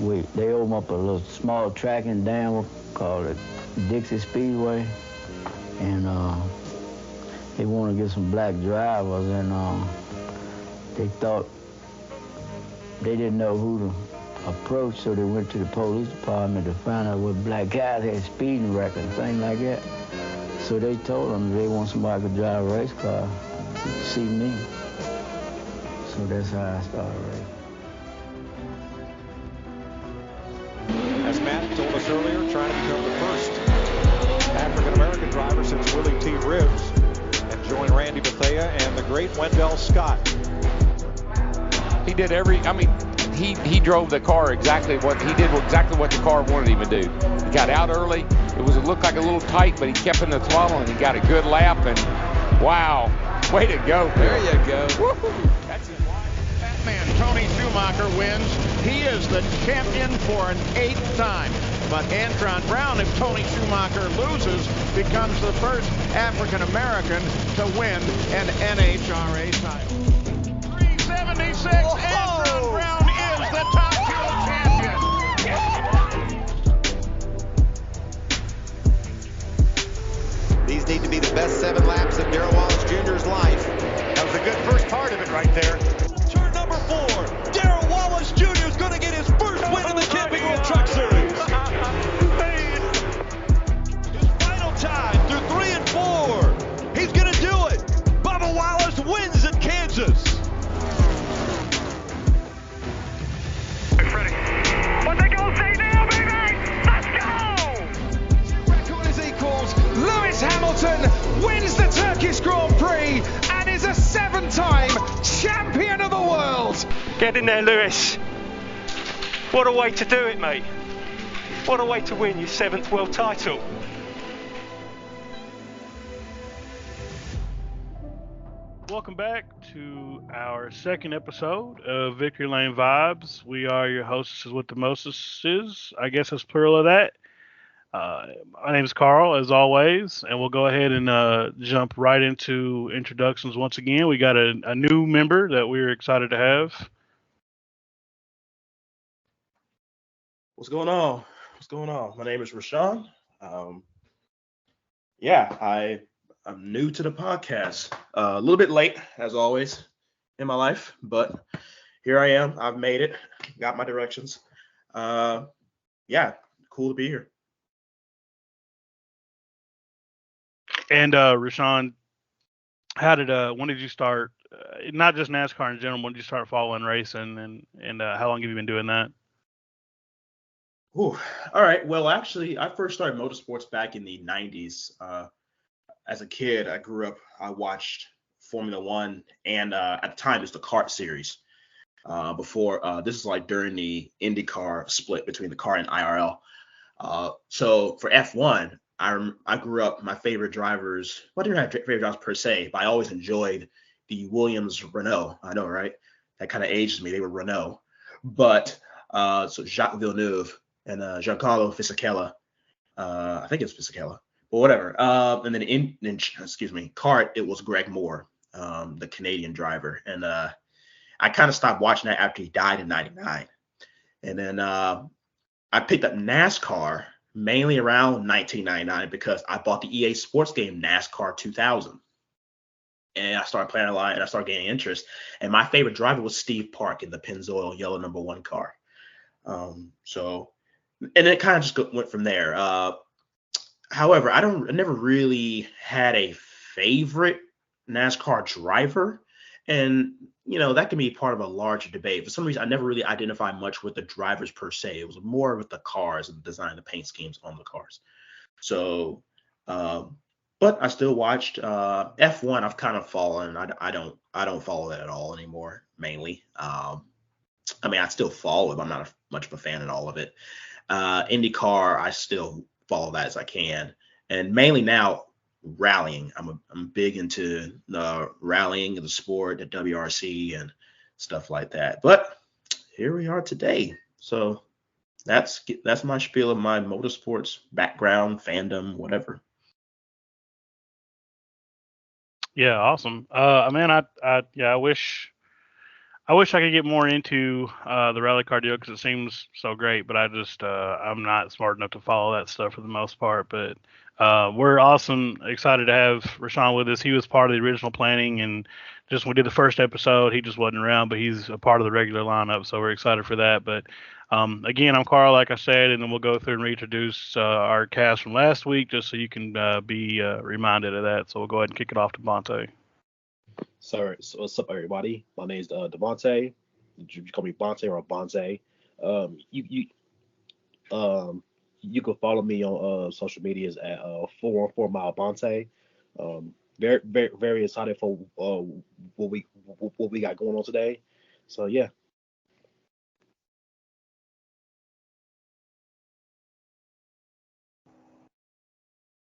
they opened up a little small track in Danville called the Dixie Speedway, and they wanted to get some black drivers, and they thought they didn't know who to approach, so they went to the police department to find out what black guys had speeding records and things like that. So they told them they want somebody to drive a race car to see me. So that's how I started racing. As Matt told us earlier, trying to become the first African-American driver since Willie T. Ribbs and join Randy Bethea and the great Wendell Scott. He did he drove the car exactly what the car wanted him to do. He got out early. It looked like a little tight, but he kept in the throttle and he got a good lap. And wow, way to go, Bill. There you go. Woo-hoo. That's his wife. That man, Tony Schumacher, wins. He is the champion for an 8th time. But Antron Brown, if Tony Schumacher loses, becomes the first African American to win an NHRA title. 376. Antron Brown is the top fuel champion. These need to be the best 7 laps of Darrell Wallace Jr.'s life. That was a good first part of it right there. Turn number 4. Darrell Wallace Jr. is going to get his first win in the Camping World Truck Series. His final time through 3 and 4. He's going to do it. Bubba Wallace wins at Kansas. Ready. What they gonna say now, baby? Let's go! Record is equals. Lewis Hamilton wins the Turkish Grand Prix and is a 7-time champion of the world. Get in there, Lewis. What a way to do it, mate. What a way to win your 7th world title. Welcome back to our second episode of Victory Lane Vibes. We are your hosts with the Moses's. I guess that's plural of that. My name is Carl, as always, and we'll go ahead and jump right into introductions once again. We got a new member that we're excited to have. What's going on? My name is Rashawn. I'm new to the podcast. A little bit late, as always, in my life, but here I am. I've made it. Got my directions. Cool to be here. And Rashawn, when did you start? Not just NASCAR in general. When did you start following racing, and how long have you been doing that? Ooh, all right. Well, actually, I first started motorsports back in the 90s. As a kid, I watched Formula One, and at the time, it was the kart series. This is like during the IndyCar split between the car and IRL. So for F1, I grew up, my favorite drivers, well, I didn't have favorite drivers per se, but I always enjoyed the Williams Renault. I know, right? That kind of aged me. They were Renault. But so Jacques Villeneuve and Giancarlo Fisichella, I think it's Fisichella, but whatever. And then kart, it was Greg Moore, the Canadian driver. And I kind of stopped watching that after he died in 99. And then I picked up NASCAR mainly around 1999 because I bought the EA Sports game NASCAR 2000. And I started playing a lot and I started gaining interest. And my favorite driver was Steve Park in the Pennzoil yellow number 1 car. And it kind of just went from there. However, I never really had a favorite NASCAR driver. And, that can be part of a larger debate. For some reason, I never really identified much with the drivers per se. It was more with the cars and the design, the paint schemes on the cars. So, but I still watched F1. I've kind of fallen. I don't follow that at all anymore, mainly. I still follow it. I'm not much of a fan in all of it. IndyCar, I still follow that as I can. And mainly now, rallying. I'm big into the rallying of the sport, the WRC and stuff like that. But here we are today. So that's my spiel of my motorsports background, fandom, whatever. Yeah, awesome. I wish I wish I could get more into the rally car deal because it seems so great, but I'm not smart enough to follow that stuff for the most part. But we're awesome, excited to have Rashawn with us. He was part of the original planning, and just when we did the first episode, he just wasn't around, but he's a part of the regular lineup, so we're excited for that. But again, I'm Carl, like I said, and then we'll go through and reintroduce our cast from last week, just so you can be reminded of that. So we'll go ahead and kick it off to Bonte. So what's up, everybody? My name is Devontae. You call me Bonte or Bonte. You can follow me on social medias at 414 Mile Bonte. Very very very excited for what we got going on today. So yeah.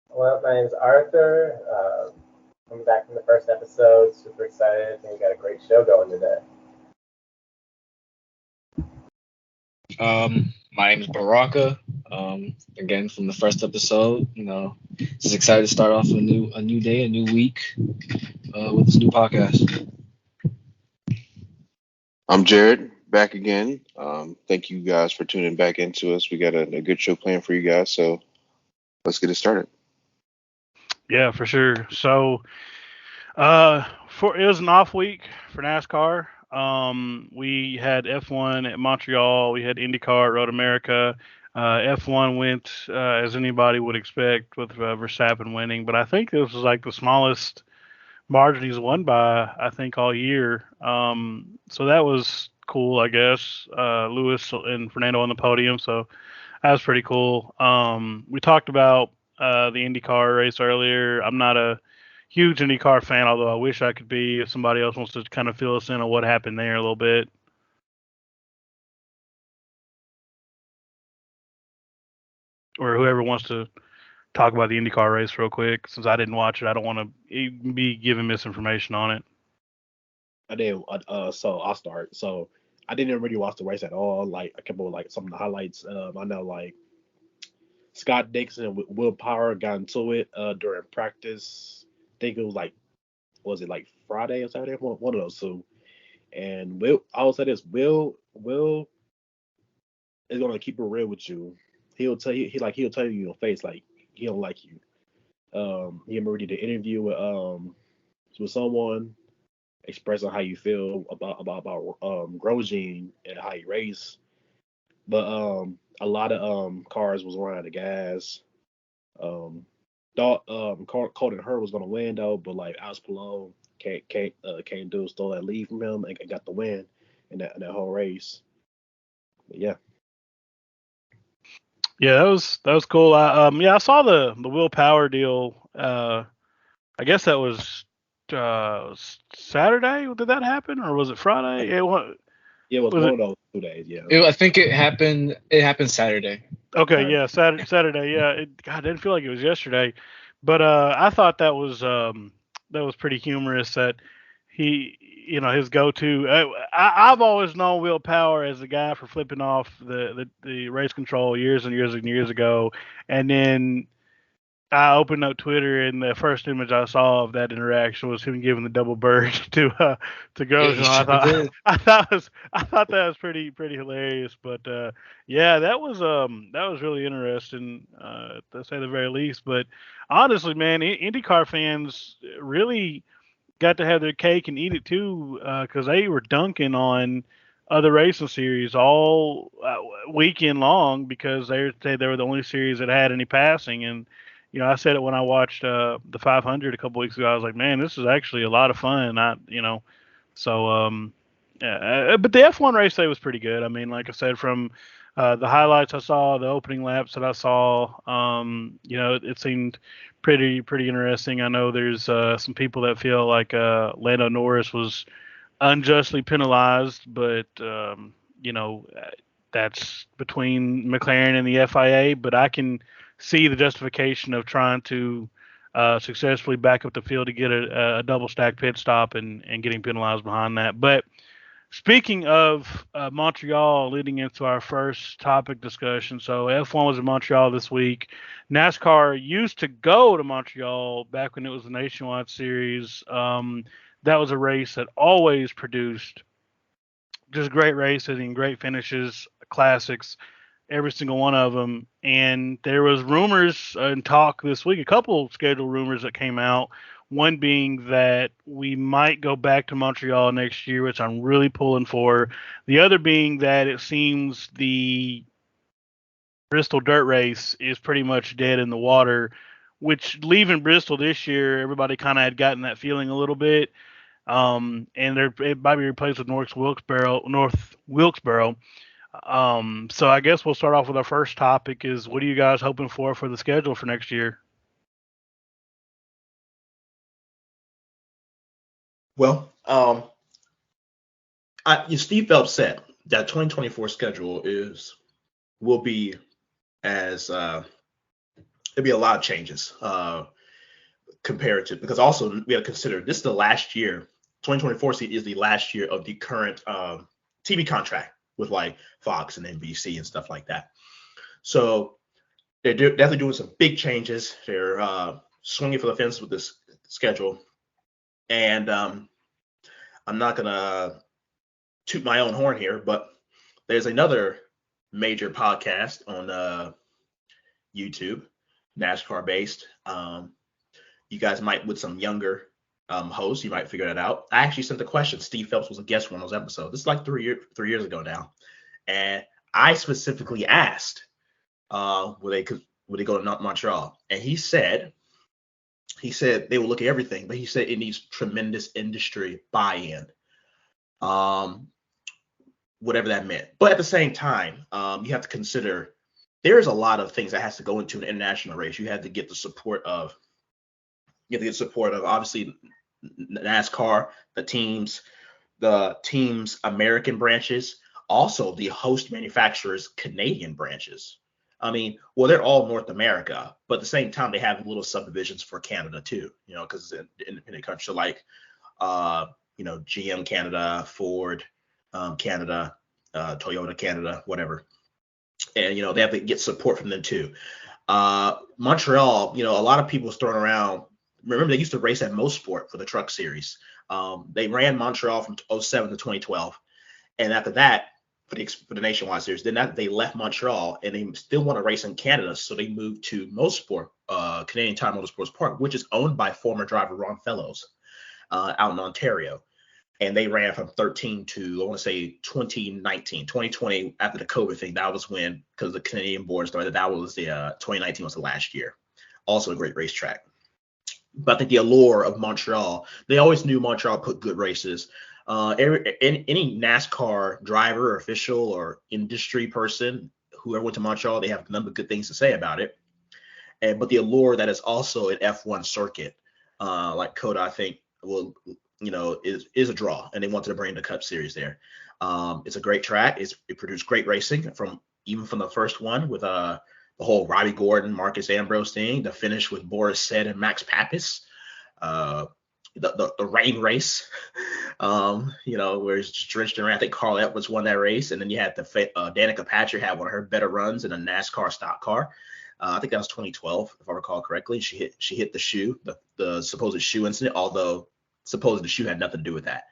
Well, my name's Arthur. Coming back from the first episode, super excited. I think we got a great show going today. My name is Baraka. Again, from the first episode, just excited to start off a new day, a new week with this new podcast. I'm Jared, back again. Thank you guys for tuning back into us. We got a good show planned for you guys, so let's get it started. Yeah, for sure. So, it was an off week for NASCAR. We had F1 at Montreal. We had IndyCar at Road America. F1 went as anybody would expect with Verstappen winning, but I think this was like the smallest margin he's won by, I think, all year. So that was cool, I guess. Lewis and Fernando on the podium, so that was pretty cool. We talked about the IndyCar race earlier. I'm not a huge IndyCar fan, although I wish I could be. If somebody else wants to kind of fill us in on what happened there a little bit. Or whoever wants to talk about the IndyCar race real quick. Since I didn't watch it, I don't want to be giving misinformation on it. I did. So I'll start. So I didn't really watch the race at all. Like, a couple of like some of the highlights. I know like Scott Dixon and Will Power got into it during practice. I think it was like, was it like Friday or Saturday? One of those two. And I will say this: Will is gonna keep it real with you. He'll tell you he'll tell you in your face like he don't like you. He already did an interview with someone expressing how you feel about Grosjean and how he race. But a lot of cars was running out of gas. Thought Colton Hurd was gonna win though, but like Alex Palou can't do stole that lead from him and got the win in that whole race. But yeah. Yeah, that was cool. I saw the Will Power deal. I guess that was Saturday. Did that happen, or was it Friday? Yeah, it was one of those 2 days. Yeah. I think it happened. It happened Saturday. Okay, yeah, Saturday. Yeah, God, I didn't feel like it was yesterday, but I thought that was pretty humorous that he, his go-to. I've always known Will Power as the guy for flipping off the race control years and years and years ago, and then I opened up Twitter and the first image I saw of that interaction was him giving the double bird to Grosjean. I thought that was pretty hilarious, but yeah, that was really interesting to say the very least. But honestly, man, IndyCar fans really got to have their cake and eat it too, because they were dunking on other racing series all weekend long because they were the only series that had any passing. And I said it when I watched the 500 a couple weeks ago. I was like, man, this is actually a lot of fun. So yeah. But the F1 race day was pretty good. I mean, like I said, from the highlights I saw, the opening laps that I saw, it seemed pretty interesting. I know there's some people that feel like Lando Norris was unjustly penalized, but that's between McLaren and the FIA. But I can see the justification of trying to successfully back up the field to get a double stack pit stop and getting penalized behind that. But speaking of Montreal, leading into our first topic discussion, so F1 was in Montreal this week. NASCAR used to go to Montreal back when it was a nationwide series. That was a race that always produced just great races and great finishes, classics, every single one of them. And there was rumors and talk this week, a couple scheduled rumors that came out. One being that we might go back to Montreal next year, which I'm really pulling for. The other being that it seems the Bristol dirt race is pretty much dead in the water, which leaving Bristol this year, everybody kind of had gotten that feeling a little bit. And it might be replaced with North Wilkesboro. So I guess we'll start off with our first topic is what are you guys hoping for the schedule for next year? Well, Steve Phelps said that 2024 schedule will be as there'll be a lot of changes compared to, because also we have to consider this is the last year. 2024 is the last year of the current TV contract with like Fox and NBC and stuff like that. So they're definitely doing some big changes. They're swinging for the fence with this schedule, and I'm not gonna toot my own horn here, but there's another major podcast on YouTube, NASCAR based. You guys might, with some younger hosts, you might figure that out. I actually sent the question. Steve Phelps was a guest on those episodes. This is like 3 years ago now, and I specifically asked, would they go to Montreal? And he said they will look at everything, but he said it needs tremendous industry buy-in. Whatever that meant. But at the same time, you have to consider there's a lot of things that has to go into an international race. You have to get the support of obviously NASCAR, the teams American branches, also the host manufacturers Canadian branches. I mean, well, they're all North America, but at the same time, they have little subdivisions for Canada too, because it's an independent country. So like, GM Canada, Ford Canada, Toyota Canada, whatever. And, they have to get support from them too. Montreal, a lot of people throwing around. Remember, they used to race at Mosport for the Truck Series. They ran Montreal from 2007 to 2012. And after that, for the Nationwide Series, then they left Montreal and they still want to race in Canada. So they moved to Mosport, Canadian Tire Motorsports Park, which is owned by former driver Ron Fellows out in Ontario. And they ran from 13 to, I want to say, 2019, 2020, after the COVID thing. That was when, because the Canadian board started, that was the 2019 was the last year. Also a great racetrack. But I think the allure of Montreal, they always knew Montreal put good races. Any NASCAR driver, official, or industry person, whoever went to Montreal, they have a number of good things to say about it. But the allure that is also an F1 circuit, like Coda, I think, will, is a draw, and they wanted to bring the Cup Series there. It's a great track. It produced great racing from the first one with the whole Robbie Gordon, Marcus Ambrose thing, the finish with Boris Said and Max Papis, the rain race, where it's drenched in rain. I think Carl Edwards won that race, and then you had Danica Patrick had one of her better runs in a NASCAR stock car. I think that was 2012, if I recall correctly. She hit the shoe, the supposed shoe incident, although supposedly the shoe had nothing to do with that.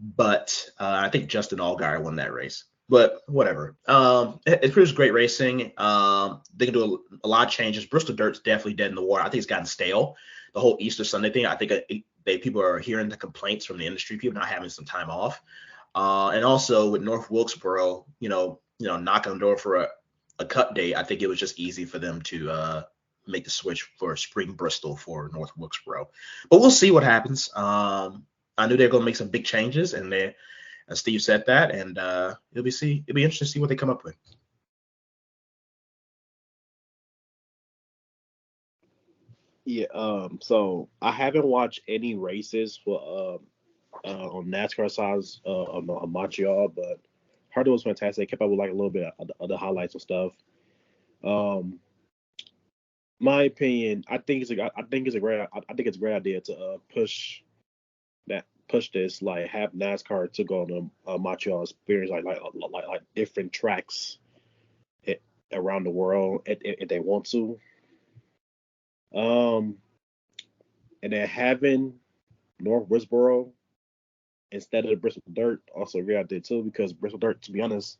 But I think Justin Allgaier won that race. But whatever. It produced great racing. They can do a lot of changes. Bristol Dirt's definitely dead in the water. I think it's gotten stale. The whole Easter Sunday thing, I think people are hearing the complaints from the industry, people not having some time off. And also with North Wilkesboro, knocking on the door for a Cup date, I think it was just easy for them to make the switch for spring Bristol for North Wilkesboro. But we'll see what happens. I knew they were going to make some big changes, and Steve said that, and it'll be interesting to see what they come up with. Yeah. So I haven't watched any races for on NASCAR sides on Montreal, but heard it was fantastic. They kept up with like a little bit of the highlights and stuff. My opinion, I think it's a great idea to push this, like have NASCAR to go on a Montreal experience, like different tracks around the world if they want to. And then having North Westboro instead of the Bristol Dirt. Also agree I did too, because Bristol Dirt, to be honest,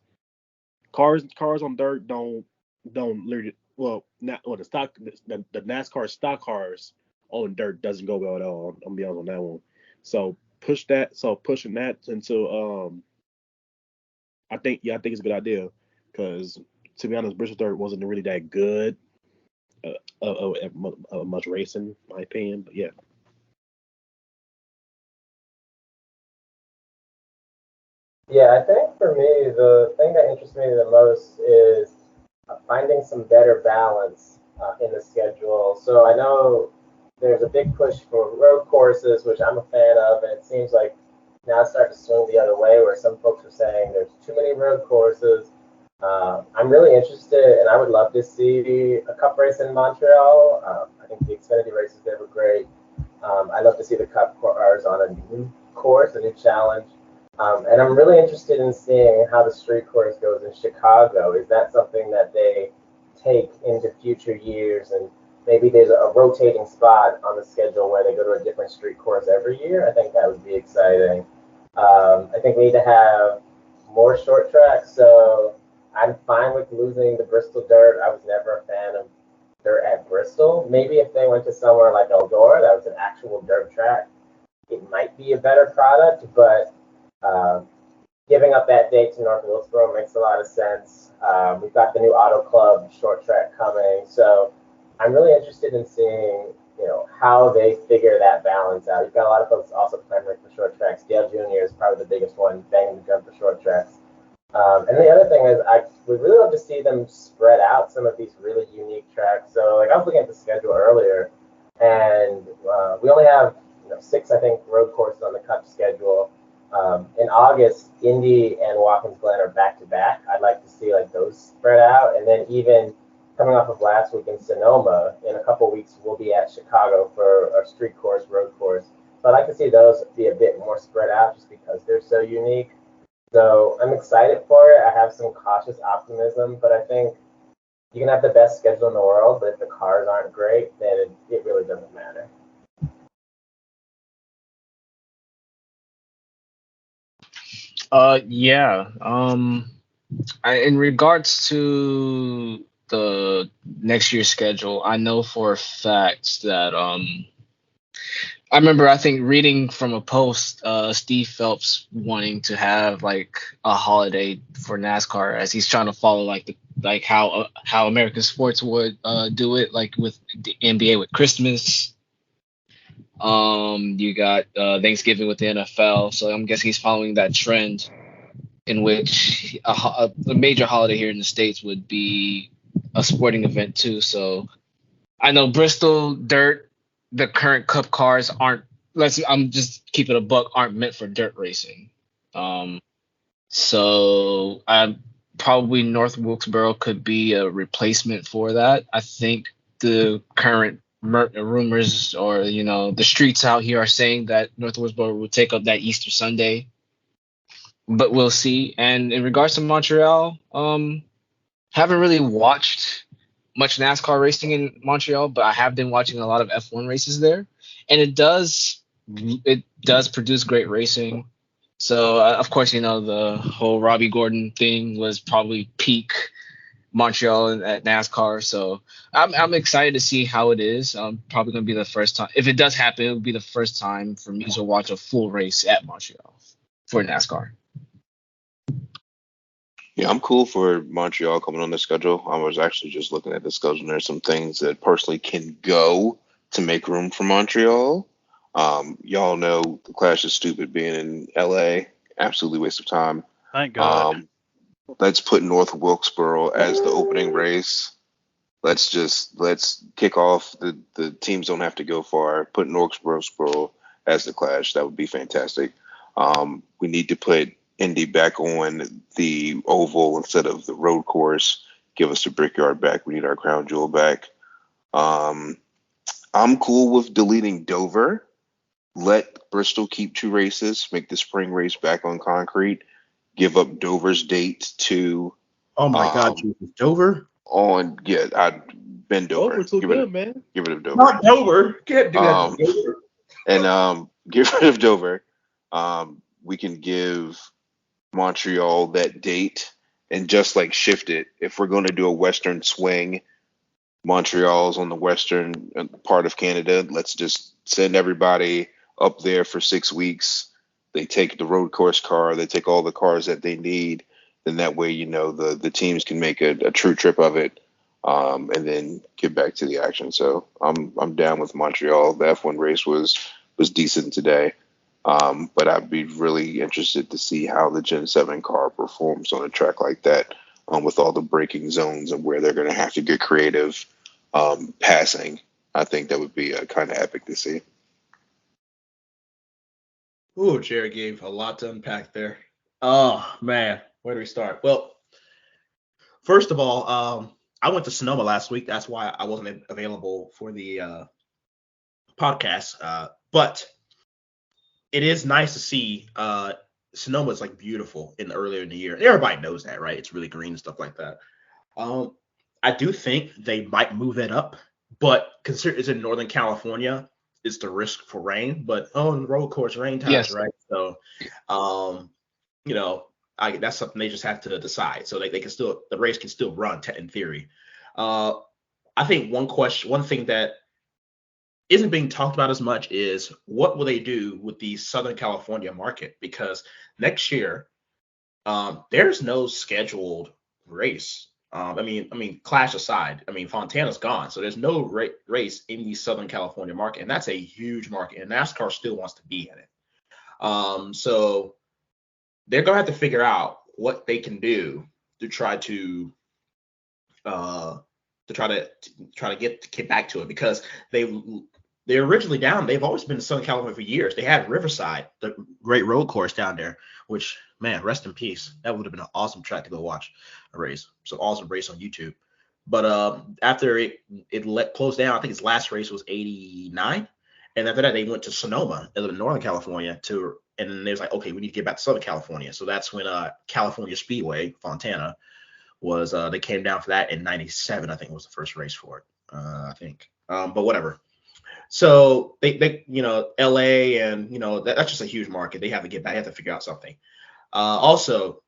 cars on dirt don't literally, the NASCAR stock cars on dirt doesn't go well at all. I'm gonna be honest on that one. So pushing that into I think it's a good idea, because to be honest, Bristol Dirt wasn't really that good much racing, in my opinion. But yeah. Yeah, I think for me, the thing that interests me the most is finding some better balance in the schedule. So I know there's a big push for road courses, which I'm a fan of, and it seems like now it's starting to swing the other way, where some folks are saying there's too many road courses. I'm really interested, and I would love to see a Cup race in Montreal. I think the Xfinity races there were great. I'd love to see the Cup cars on a new course, a new challenge. And I'm really interested in seeing how the street course goes in Chicago. Is that something that they take into future years, and maybe there's a rotating spot on the schedule where they go to a different street course every year? I think that would be exciting. I think we need to have more short tracks, so I'm fine with losing the Bristol Dirt. I was never a fan of dirt at Bristol. Maybe if they went to somewhere like Eldora, that was an actual dirt track, it might be a better product, but giving up that date to North Wilkesboro makes a lot of sense. We've got the new Auto Club short track coming, so I'm really interested in seeing, how they figure that balance out. You've got a lot of folks also clamoring for short tracks. Dale Jr. is probably the biggest one banging the drum for short tracks. And the other thing is, I would really love to see them spread out some of these really unique tracks. So, I was looking at the schedule earlier, and we only have 6, I think, road courses on the Cup schedule. In August, Indy and Watkins Glen are back to back. I'd like to see those spread out, and then even coming off of last week in Sonoma, in a couple weeks we'll be at Chicago for our street course, road course. So I'd like to see those be a bit more spread out, just because they're so unique. So I'm excited for it. I have some cautious optimism, but I think you can have the best schedule in the world, but if the cars aren't great, then it really doesn't matter. Yeah. In regards to the next year's schedule, I know for a fact that I remember, I think, reading from a post, Steve Phelps wanting to have a holiday for NASCAR, as he's trying to follow how American sports would do it, with the NBA with Christmas. You got Thanksgiving with the NFL, so I'm guessing he's following that trend, in which a major holiday here in the States would be a sporting event too. So I know Bristol Dirt, the current Cup cars I'm just keeping a buck, aren't meant for dirt racing. So probably North Wilkesboro could be a replacement for that. I think the current rumors, or the streets out here, are saying that North Wilkesboro will take up that Easter Sunday, but we'll see. And in regards to Montreal, haven't really watched much NASCAR racing in Montreal, but I have been watching a lot of F1 races there, and it does produce great racing. So of course, the whole Robbie Gordon thing was probably peak Montreal at NASCAR. So I'm excited to see how it is. Probably gonna be the first time, if it does happen, it will be the first time for me to watch a full race at Montreal for NASCAR. Yeah, I'm cool for Montreal coming on the schedule. I was actually just looking at the schedule, and there's some things that personally can go to make room for Montreal. Y'all know the Clash is stupid being in LA. Absolutely waste of time. Thank God. Let's put North Wilkesboro as the opening race. Let's kick off. The teams don't have to go far. Put North Wilkesboro as the Clash. That would be fantastic. We need to put Indy back on the oval instead of the road course. Give us the Brickyard back. We need our crown jewel back. I'm cool with deleting Dover. Let Bristol keep 2 races. Make the spring race back on concrete. Give up Dover's date to. Oh my God, Jesus, Dover. I've been Dover. Dover's too good, man. Give rid of Dover. Not Dover. Can't do that to Dover. And get rid of Dover. we can give Montreal that date and just like shift it. If we're going to do a Western swing, Montreal's on the western part of Canada. Let's just send everybody up there for 6 weeks. They take the road course car. They take all the cars that they need. Then that way, the teams can make a true trip of it, and then get back to the action. So I'm down with Montreal. The F1 race was decent today, but I'd be really interested to see how the Gen 7 car performs on a track like that, with all the braking zones and where they're going to have to get creative passing. I think that would be kind of epic to see. Ooh, Jared gave a lot to unpack there. Oh man, where do we start? Well, first of all, I went to Sonoma last week. That's why I wasn't available for the podcast. But it is nice to see Sonoma is like beautiful earlier in the year. Everybody knows that, right? It's really green and stuff like that. I do think they might move that up, but consider it's in Northern California. It's the risk for rain, but in the road course, rain times, Yes. right? So, that's something they just have to decide. So they can still, the race can still run in theory. I think one thing that isn't being talked about as much is what will they do with the Southern California market? Because next year, there's no scheduled race. I mean, Clash aside, Fontana's gone, so there's no race in the Southern California market, and that's a huge market, and NASCAR still wants to be in it. So they're gonna have to figure out what they can do to try to get back to it, because they're originally down. They've always been in Southern California for years. They had Riverside, the great road course down there, which, man, rest in peace. That would have been an awesome track to go watch a race. Some awesome race on YouTube. But after it closed down, I think its last race was 89. And after that, they went to Sonoma in Northern California and then they was like, okay, we need to get back to Southern California. So that's when California Speedway, Fontana, they came down for that in 97. I think was the first race for it. I think. But whatever. So they LA and that's just a huge market. They have to get back. They have to figure out something. Also,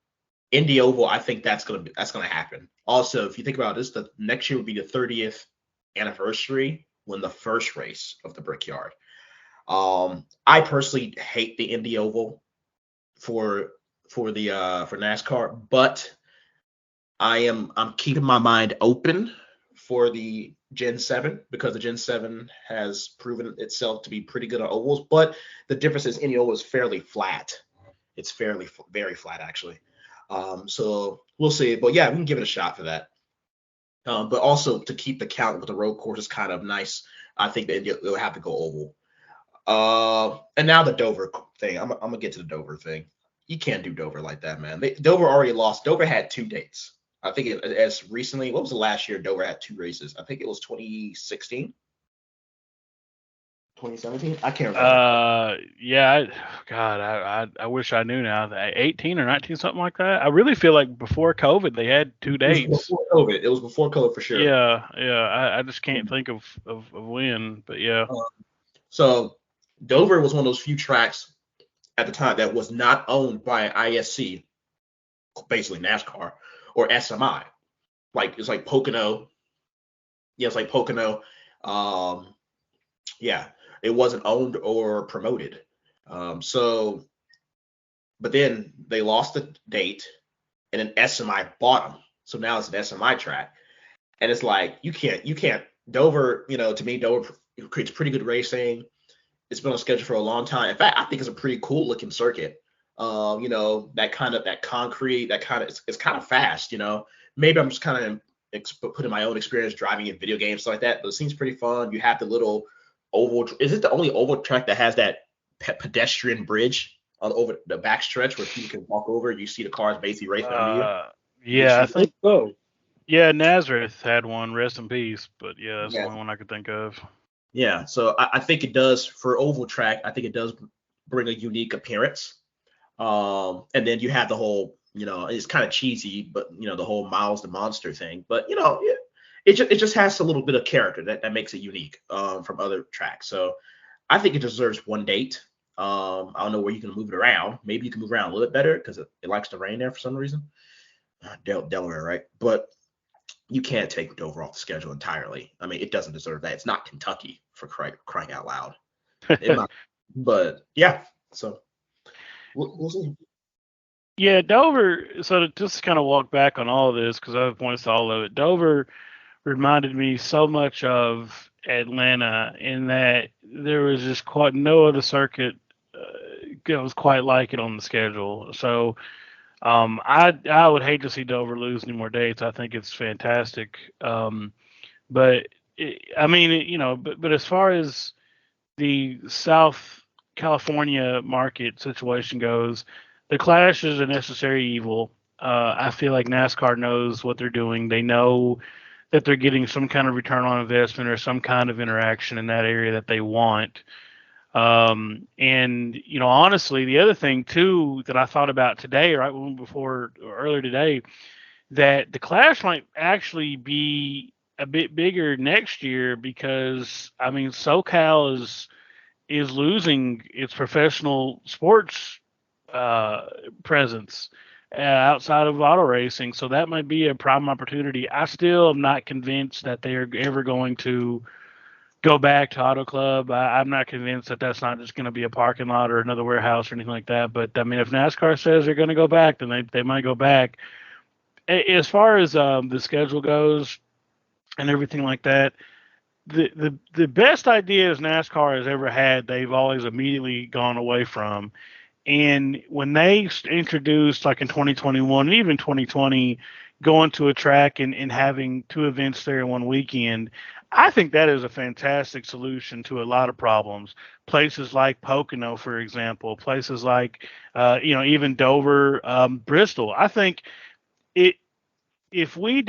Indy Oval, I think that's gonna happen. Also, if you think about this, the next year would be the 30th anniversary when the first race of the Brickyard. I personally hate the Indy Oval for NASCAR, but I'm keeping my mind open for the Gen 7 because the Gen 7 has proven itself to be pretty good on ovals. But the difference is Indy Oval is fairly flat. It's very flat, actually. So we'll see. But yeah, we can give it a shot for that. But also to keep the count with the road course is kind of nice. I think that they'll have to go oval. And now the Dover thing. I'm gonna get to the Dover thing. You can't do Dover like that, man. Dover already lost. Dover had 2 dates. I think as recently, what was the last year Dover had 2 races? I think it was 2016, 2017. I can't remember. Yeah. God, I wish I knew now. 18 or 19, something like that. I really feel like before COVID they had 2 dates. It was before COVID for sure. Yeah. I just can't think of when, but yeah. So Dover was one of those few tracks at the time that was not owned by ISC, basically NASCAR, or SMI. It's like Pocono. Yeah, it's like Pocono. Yeah, it wasn't owned or promoted. But then they lost the date, and then SMI bought them. So now it's an SMI track, and it's like you can't. Dover, to me, Dover creates pretty good racing. It's been on schedule for a long time. In fact, I think it's a pretty cool looking circuit. That concrete, it's kind of fast. Maybe I'm just kind of putting my own experience driving in video games, stuff like that. But it seems pretty fun. You have the little oval. Is it the only oval track that has that pedestrian bridge over the backstretch where people can walk over? You see the cars basically racing under you. Yeah, I think so. Yeah, Nazareth had one. Rest in peace. But yeah, that's the only one I could think of. Yeah, so I think it does for oval track. I think it does bring a unique appearance. And then you have the whole, it's kind of cheesy, but the whole Miles the Monster thing. But it just has a little bit of character that makes it unique from other tracks. So I think it deserves 1 date. I don't know where you can move it around. Maybe you can move around a little bit better because it likes to rain there for some reason. Delaware, right? But you can't take Dover off the schedule entirely. I mean, it doesn't deserve that. It's not Kentucky, for crying out loud. But yeah, so we'll see. Yeah, Dover. So to just kind of walk back on all of this, because I have points to all of it. Dover reminded me so much of Atlanta in that there was just quite no other circuit that was quite like it on the schedule. So I would hate to see Dover lose any more dates. I think it's fantastic. But I mean, but as far as the South California market situation goes, the Clash is a necessary evil. I feel like NASCAR knows what they're doing. They know that they're getting some kind of return on investment or some kind of interaction in that area that they want. And honestly, the other thing too that I thought about today, right before or earlier today, that the Clash might actually be a bit bigger next year because I mean SoCal is losing its professional sports presence outside of auto racing, so that might be a prime opportunity. I still am not convinced that they are ever going to go back to Auto Club. I'm not convinced that that's not just going to be a parking lot or another warehouse or anything like that. But I mean, if NASCAR says they're going to go back, then they might go back. As far as the schedule goes and everything like that, the best ideas NASCAR has ever had, they've always immediately gone away from. And when they introduced, like in 2021 and even 2020, going to a track and having two events there in one weekend, I think that is a fantastic solution to a lot of problems. Places like Pocono, for example, places like, even Dover, Bristol. I think it if we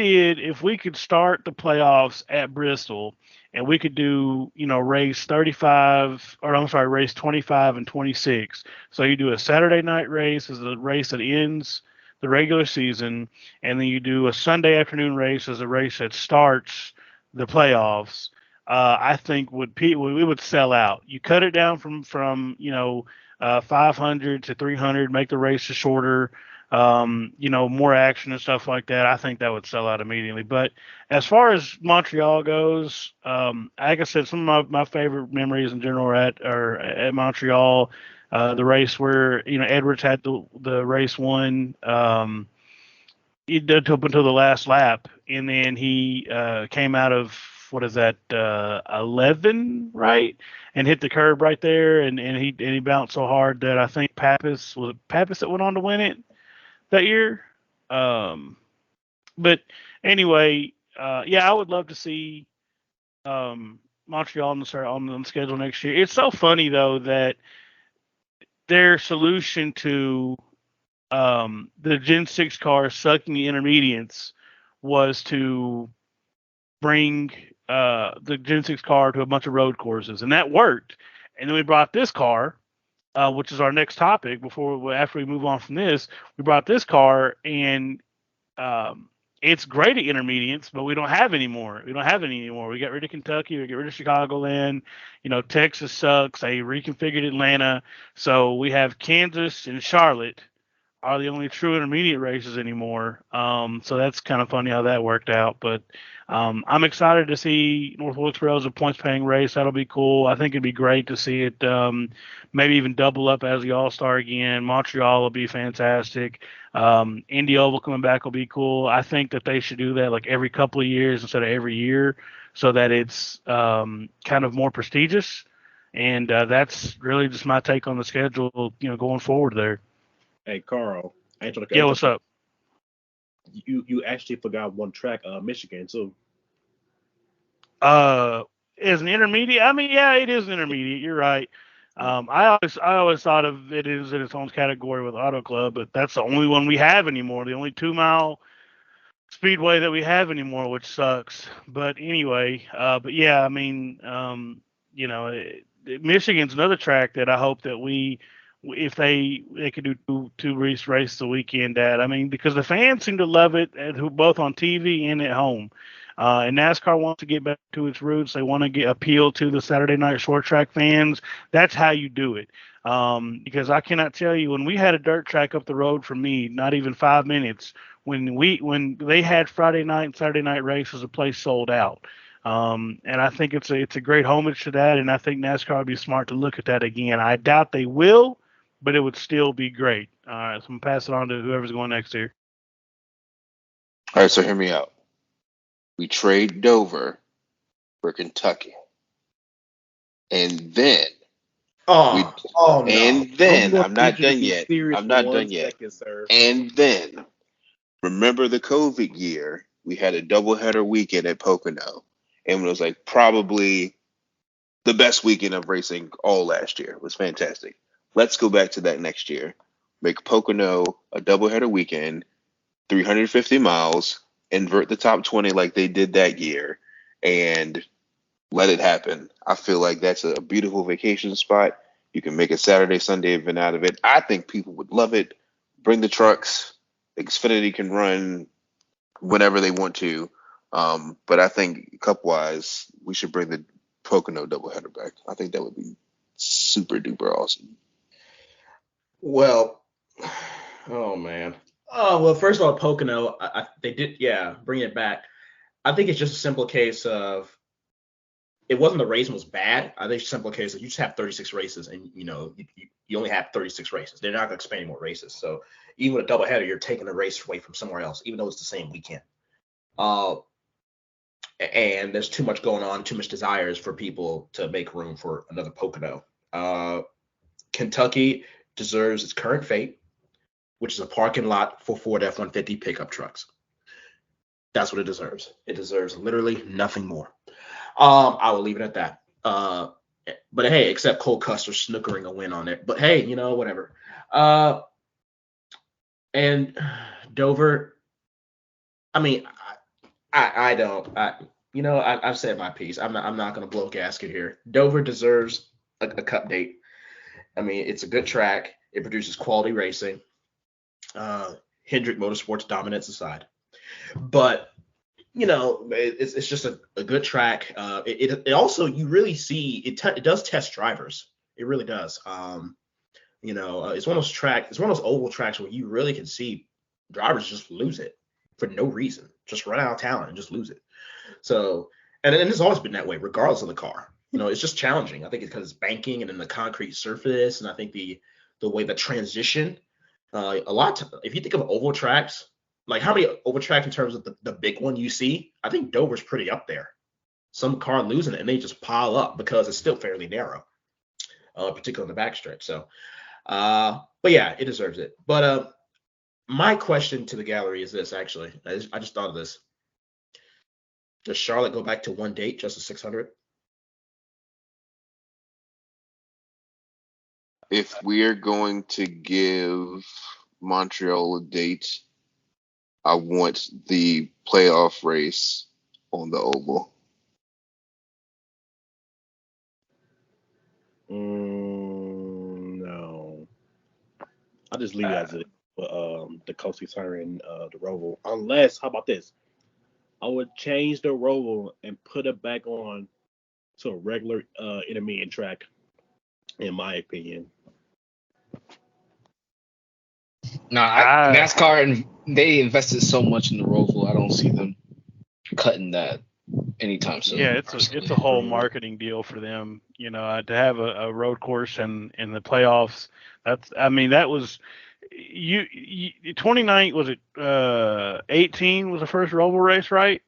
could start the playoffs at Bristol and we could do, race 35, or I'm sorry, race 25 and 26. So you do a Saturday night race as a race that ends the regular season, and then you do a Sunday afternoon race as a race that starts the playoffs. I think we would sell out. You cut it down from 500 to 300, make the races shorter, more action and stuff like that. I think that would sell out immediately. But as far as Montreal goes, like I said, some of my favorite memories in general are at Montreal. The race where Edwards had the race won. He did up until the last lap, and then he came out of, what is that, 11, right, and hit the curb right there, and he bounced so hard that I think Pappas that went on to win it that year. But anyway, I would love to see Montreal on the schedule next year. It's so funny though that their solution to the Gen 6 cars sucking the intermediates was to bring the Gen 6 car to a bunch of road courses, and that worked. And then we brought this car, which is our next topic. After we move on from this, we brought this car, and it's great at intermediates, but we don't have any anymore. We don't have any anymore. We got rid of Kentucky. We got rid of Chicagoland. Texas sucks. They reconfigured Atlanta. So we have Kansas and Charlotte are the only true intermediate races anymore. So that's kind of funny how that worked out. But I'm excited to see North Wilkesboro as a points-paying race. That'll be cool. I think it'd be great to see it maybe even double up as the All-Star again. Montreal will be fantastic. Indy Oval coming back will be cool. I think that they should do that like every couple of years instead of every year, so that it's kind of more prestigious. And that's really just my take on the schedule, going forward there. Hey, Carl. Yeah, what's up? You actually forgot one track, Michigan too. As an intermediate, I mean, yeah, it is an intermediate. You're right. I always thought of it as in its own category with Auto Club, but that's the only one we have anymore. The only 2-mile speedway that we have anymore, which sucks. But anyway, but yeah, I mean, Michigan's another track that I hope that if they could do two races a weekend at. I mean, because the fans seem to love it, both on TV and at home. And NASCAR wants to get back to its roots. They want to appeal to the Saturday night short track fans. That's how you do it. Because I cannot tell you, when we had a dirt track up the road from me, not even 5 minutes, when they had Friday night and Saturday night races, the place sold out. And I think it's a great homage to that, and I think NASCAR would be smart to look at that again. I doubt they will, but it would still be great. All right, so I'm gonna pass it on to whoever's going next here. All right, so hear me out. We trade Dover for Kentucky, and then Oh no. and then I I'm not need you to done be yet. serious I'm for not 1 done yet. second, sir. And then remember the COVID year? We had a doubleheader weekend at Pocono, and it was like probably the best weekend of racing all last year. It was fantastic. Let's go back to that next year. Make Pocono a doubleheader weekend, 350 miles, invert the top 20 like they did that year, and let it happen. I feel like that's a beautiful vacation spot. You can make a Saturday, Sunday event out of it. I think people would love it. Bring the trucks. Xfinity can run whenever they want to. But I think cup-wise, we should bring the Pocono doubleheader back. I think that would be super duper awesome. Well, oh man. Oh well, first of all, Pocono, they did, bring it back. I think it's just a simple case of it wasn't the racing was bad. I think it's a simple case of you just have 36 races, and you only have 36 races. They're not going to expand any more races. So even with a doubleheader, you're taking a race away from somewhere else, even though it's the same weekend. And there's too much going on, too much desires for people to make room for another Pocono. Kentucky deserves its current fate, which is a parking lot for Ford F-150 pickup trucks. That's what it deserves. It deserves literally nothing more. I will leave it at that. But hey, except Cole Custer snookering a win on it. But hey, whatever. And Dover, I mean, I don't. I've said my piece. I'm not going to blow gasket here. Dover deserves a cup date. I mean, it's a good track. It produces quality racing. Hendrick Motorsports dominance aside, but it's just a good track. It also, you really see it does test drivers. It really does. It's one of those tracks. It's one of those oval tracks where you really can see drivers just lose it for no reason, just run out of talent and just lose it. So, and it's always been that way, regardless of the car. It's just challenging. I think it's because it's banking and then the concrete surface, and I think the way the transition. If you think of oval tracks, like how many oval tracks in terms of the big one you see, I think Dover's pretty up there. Some car losing it and they just pile up because it's still fairly narrow, particularly in the backstretch. So, but yeah, it deserves it. But my question to the gallery is this, actually. I just thought of this. Does Charlotte go back to one date, just a 600? If we're going to give Montreal a date, I want the playoff race on the oval. No. I'll just leave it as it. The Coastal Siren, the Roval. Unless, how about this? I would change the Roval and put it back on to a regular intermediate track, in my opinion. No, NASCAR, and they invested so much in the Roval. I don't see them cutting that anytime soon. Yeah, it's a whole marketing deal for them. To have a road course in the playoffs. That was 29, was it 18 was the first Roval race, right?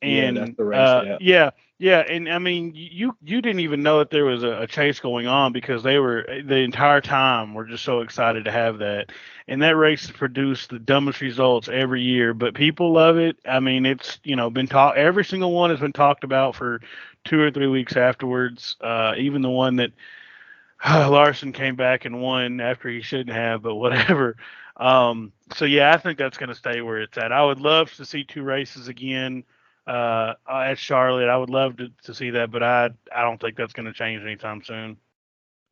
And that's the race. Yeah, and I mean, you didn't even know that there was a chase going on because they were the entire time we're just so excited to have that. And that race has produced the dumbest results every year, but people love it. I mean, it's been talked. Every single one has been talked about for 2 or 3 weeks afterwards. Even the one that Larson came back and won after he shouldn't have, but whatever. So yeah, I think that's going to stay where it's at. I would love to see 2 races again at Charlotte. I would love to see that, but I don't think that's going to change anytime soon.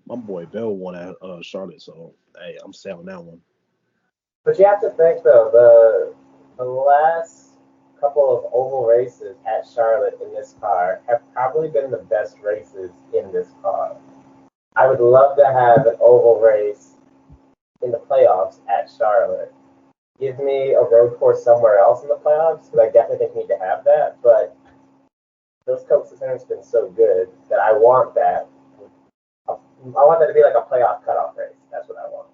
My boy Bell won at Charlotte, so hey, I'm selling that one. But you have to think though, the last couple of oval races at Charlotte in this car have probably been the best races in this car. I would love to have an oval race in the playoffs at Charlotte. Give me a road course somewhere else in the playoffs, because I definitely think we need to have that. But those Coke 600's been so good that I want that. I want that to be like a playoff cutoff race. That's what I want.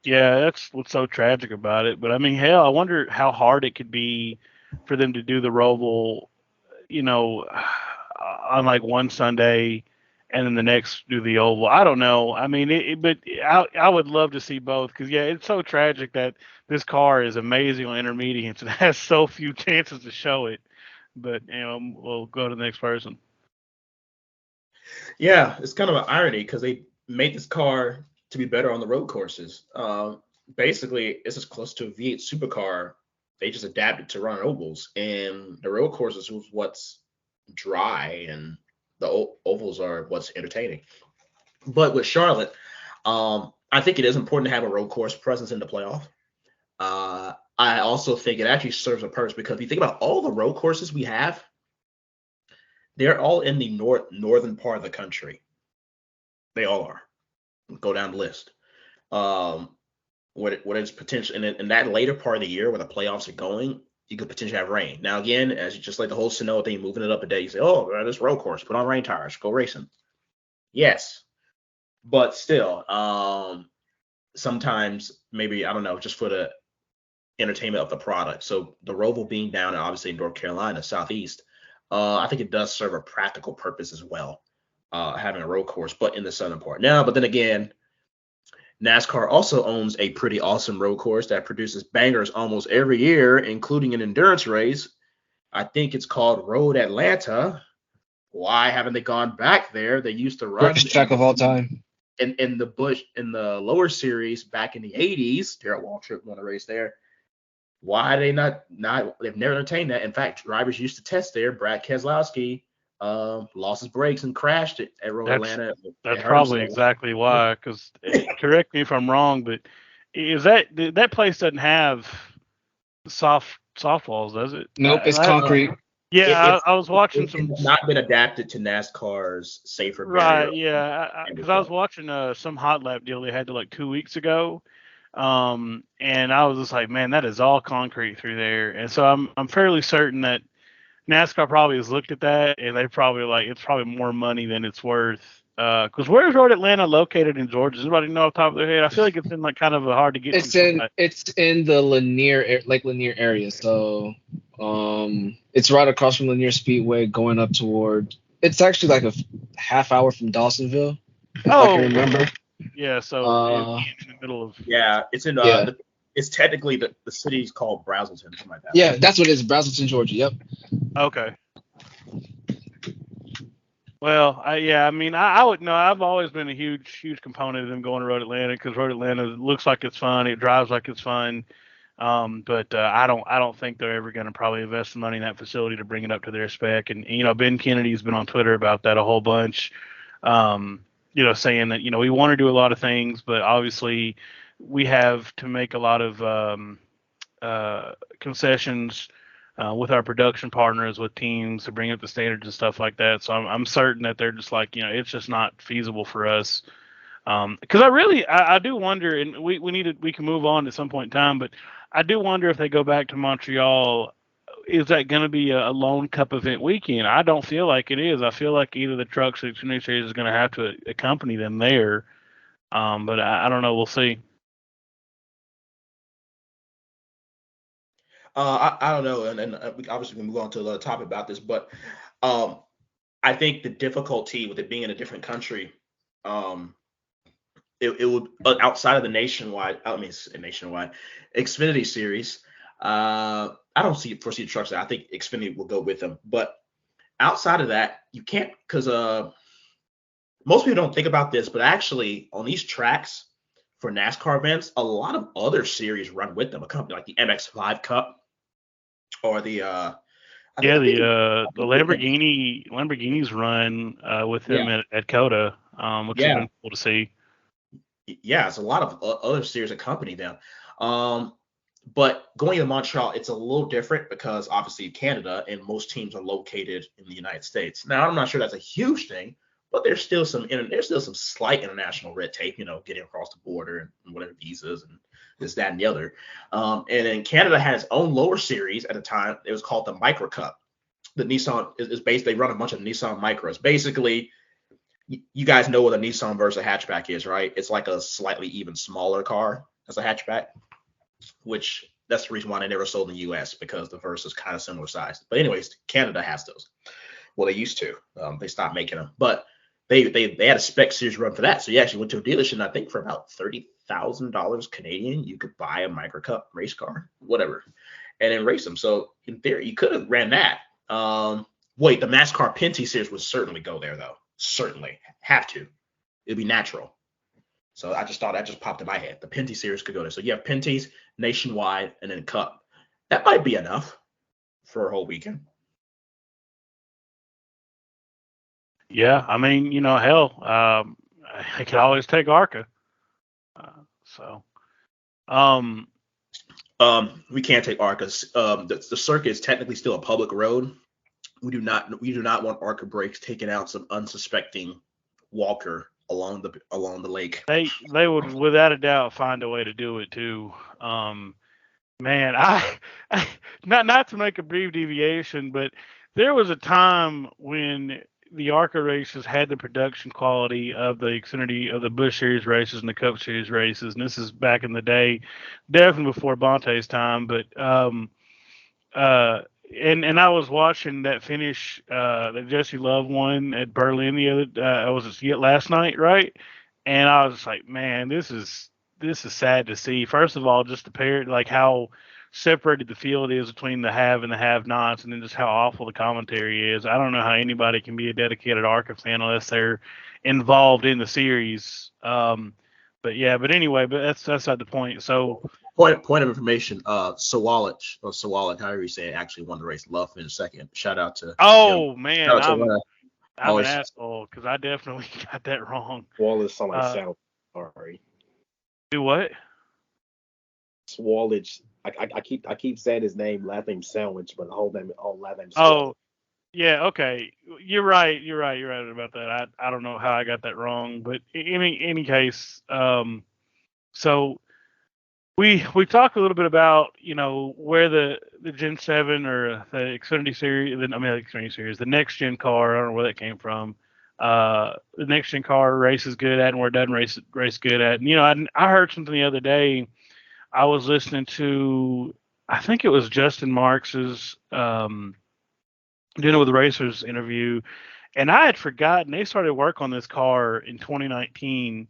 Yeah, that's what's so tragic about it. But I mean, hell, I wonder how hard it could be for them to do the Roval, you know, on like one Sunday and then the next do the Oval. I don't know. I mean, but I would love to see both because, yeah, it's so tragic that this car is amazing on intermediates and has so few chances to show it. But, we'll go to the next person. Yeah, it's kind of an irony because they made this car to be better on the road courses. Basically, it's as close to a V8 supercar. They just adapted to run ovals, and the road courses was what's dry, and the ovals are what's entertaining. But with Charlotte, I think it is important to have a road course presence in the playoff. I also think it actually serves a purpose because if you think about all the road courses we have, they're all in the northern part of the country. They all are. Go down the list. What is potential in that later part of the year where the playoffs are going, you could potentially have rain. Now again, as you just like the whole Sonoma thing, moving it up a day, you say, oh, this road course, put on rain tires, go racing. Yes, but still, sometimes maybe I don't know, just for the entertainment of the product. So the Roval being down, obviously in North Carolina, Southeast, I think it does serve a practical purpose as well, having a road course, but in the southern part. Now, but then again, NASCAR also owns a pretty awesome road course that produces bangers almost every year, including an endurance race. I think it's called Road Atlanta. Why haven't they gone back there? They used to run Greatest track of all time. In the lower series back in the 80s. Darrell Waltrip won a race there. Why are they not? They've never entertained that. In fact, drivers used to test there. Brad Keselowski lost his brakes and crashed it at Road Atlanta. That's probably exactly why. Because correct me if I'm wrong, but is that place doesn't have soft walls, does it? Nope, it's concrete. Yeah, I was watching some. It's not been adapted to NASCAR's safer barrier. barrier. Right. Yeah, because I was watching some hot lap deal they had like 2 weeks ago. And I was just like, man, that is all concrete through there. And so I'm fairly certain that NASCAR probably has looked at that and they probably it's probably more money than it's worth. Because where is Road Atlanta located in Georgia? Does anybody know off the top of their head? I feel like it's in like kind of a hard to get to. It's in the Lake Lanier area. So it's right across from Lanier Speedway going up toward. It's actually like a half hour from Dawsonville. If I can remember. Yeah, so in the middle of. Yeah, it's in. It's technically the city's called Brazelton, something like that. Yeah, that's what it is, Brazelton, Georgia. Yep. Okay. Well, I mean, I would know. I've always been a huge component of them going to Road Atlanta because Road Atlanta looks like it's fun. It drives like it's fun. But I don't think they're ever going to probably invest the money in that facility to bring it up to their spec. And Ben Kennedy's been on Twitter about that a whole bunch. Saying that we want to do a lot of things, but obviously we have to make a lot of concessions with our production partners, with teams to bring up the standards and stuff like that. So I'm certain that they're just like, it's just not feasible for us. Because I do wonder, and we can move on at some point in time, but I do wonder if they go back to Montreal, is that going to be a lone cup event weekend? I don't feel like it is. I feel like either the Truck Series is going to have to accompany them there. But I don't know. We'll see. I don't know, and we obviously can move on to another topic about this, but I think the difficulty with it being in a different country, it would outside of the nationwide Xfinity series. I don't foresee the trucks. I think Xfinity will go with them, but outside of that, you can't because most people don't think about this, but actually on these tracks for NASCAR events, a lot of other series run with them. A company like the MX5 Cup or the Lamborghinis run with them at COTA, which has been cool to see. Yeah, it's a lot of other series accompany them. But going to Montreal, it's a little different because obviously Canada and most teams are located in the United States. Now, I'm not sure that's a huge thing, but there's still some slight international red tape, getting across the border and whatever visas and this, that, and the other. And then Canada had its own lower series at the time. It was called the Micro Cup. The Nissan is based. They run a bunch of Nissan Micros. Basically, you guys know what a Nissan Versa hatchback is, right? It's like a slightly even smaller car as a hatchback, which that's the reason why they never sold in the U.S. because the Versa is kind of similar size. But anyways, Canada has those. Well, they used to. They stopped making them, but they had a spec series run for that. So you actually went to a dealership, and I think for about $30,000 Canadian, you could buy a Micro Cup race car, whatever, and then race them. So in theory, you could have ran that. Wait, the NASCAR Pinty series would certainly go there, though. Certainly. Have to. It'd be natural. So I just thought that just popped in my head. The Pinty series could go there. So you have Pinty's, Nationwide, and then Cup. That might be enough for a whole weekend. Yeah, I mean, hell, I could always take ARCA. We can't take ARCAs. The circuit is technically still a public road. We do not want ARCA brakes taking out some unsuspecting walker along the lake. They would without a doubt find a way to do it too. Man, I not to make a brief deviation, but there was a time when the ARCA races had the production quality of the Xfinity of the Busch Series races and the Cup Series races, and this is back in the day, definitely before Bonte's time. But and I was watching that finish that Jesse Love won at Berlin last night, right? And I was just like, man, this is sad to see. First of all, just the pair, like how separated the field is between the have and the have-nots, and then just how awful the commentary is. I don't know how anybody can be a dedicated ARCA fan unless they're involved in the series. But anyway, that's not the point. So point of information, Sawalid, however you say it, actually won the race. Love finished second. Shout out to man, I'm an asshole because I definitely got that wrong. Wallace sound like sound. Sorry. Do what? Swallage. I keep saying his last name Sandwich, but the whole last name. Oh, yeah. Okay, you're right about that. I don't know how I got that wrong, but in any case, so we talked a little bit about where the Gen 7 or the Xfinity series, the Xfinity series, the next gen car. I don't know where that came from. The next gen car races good at, and where it doesn't race good at. And I heard something the other day. I was listening to, I think it was Justin Marks's Dinner with the Racers interview, and I had forgotten they started work on this car in 2019,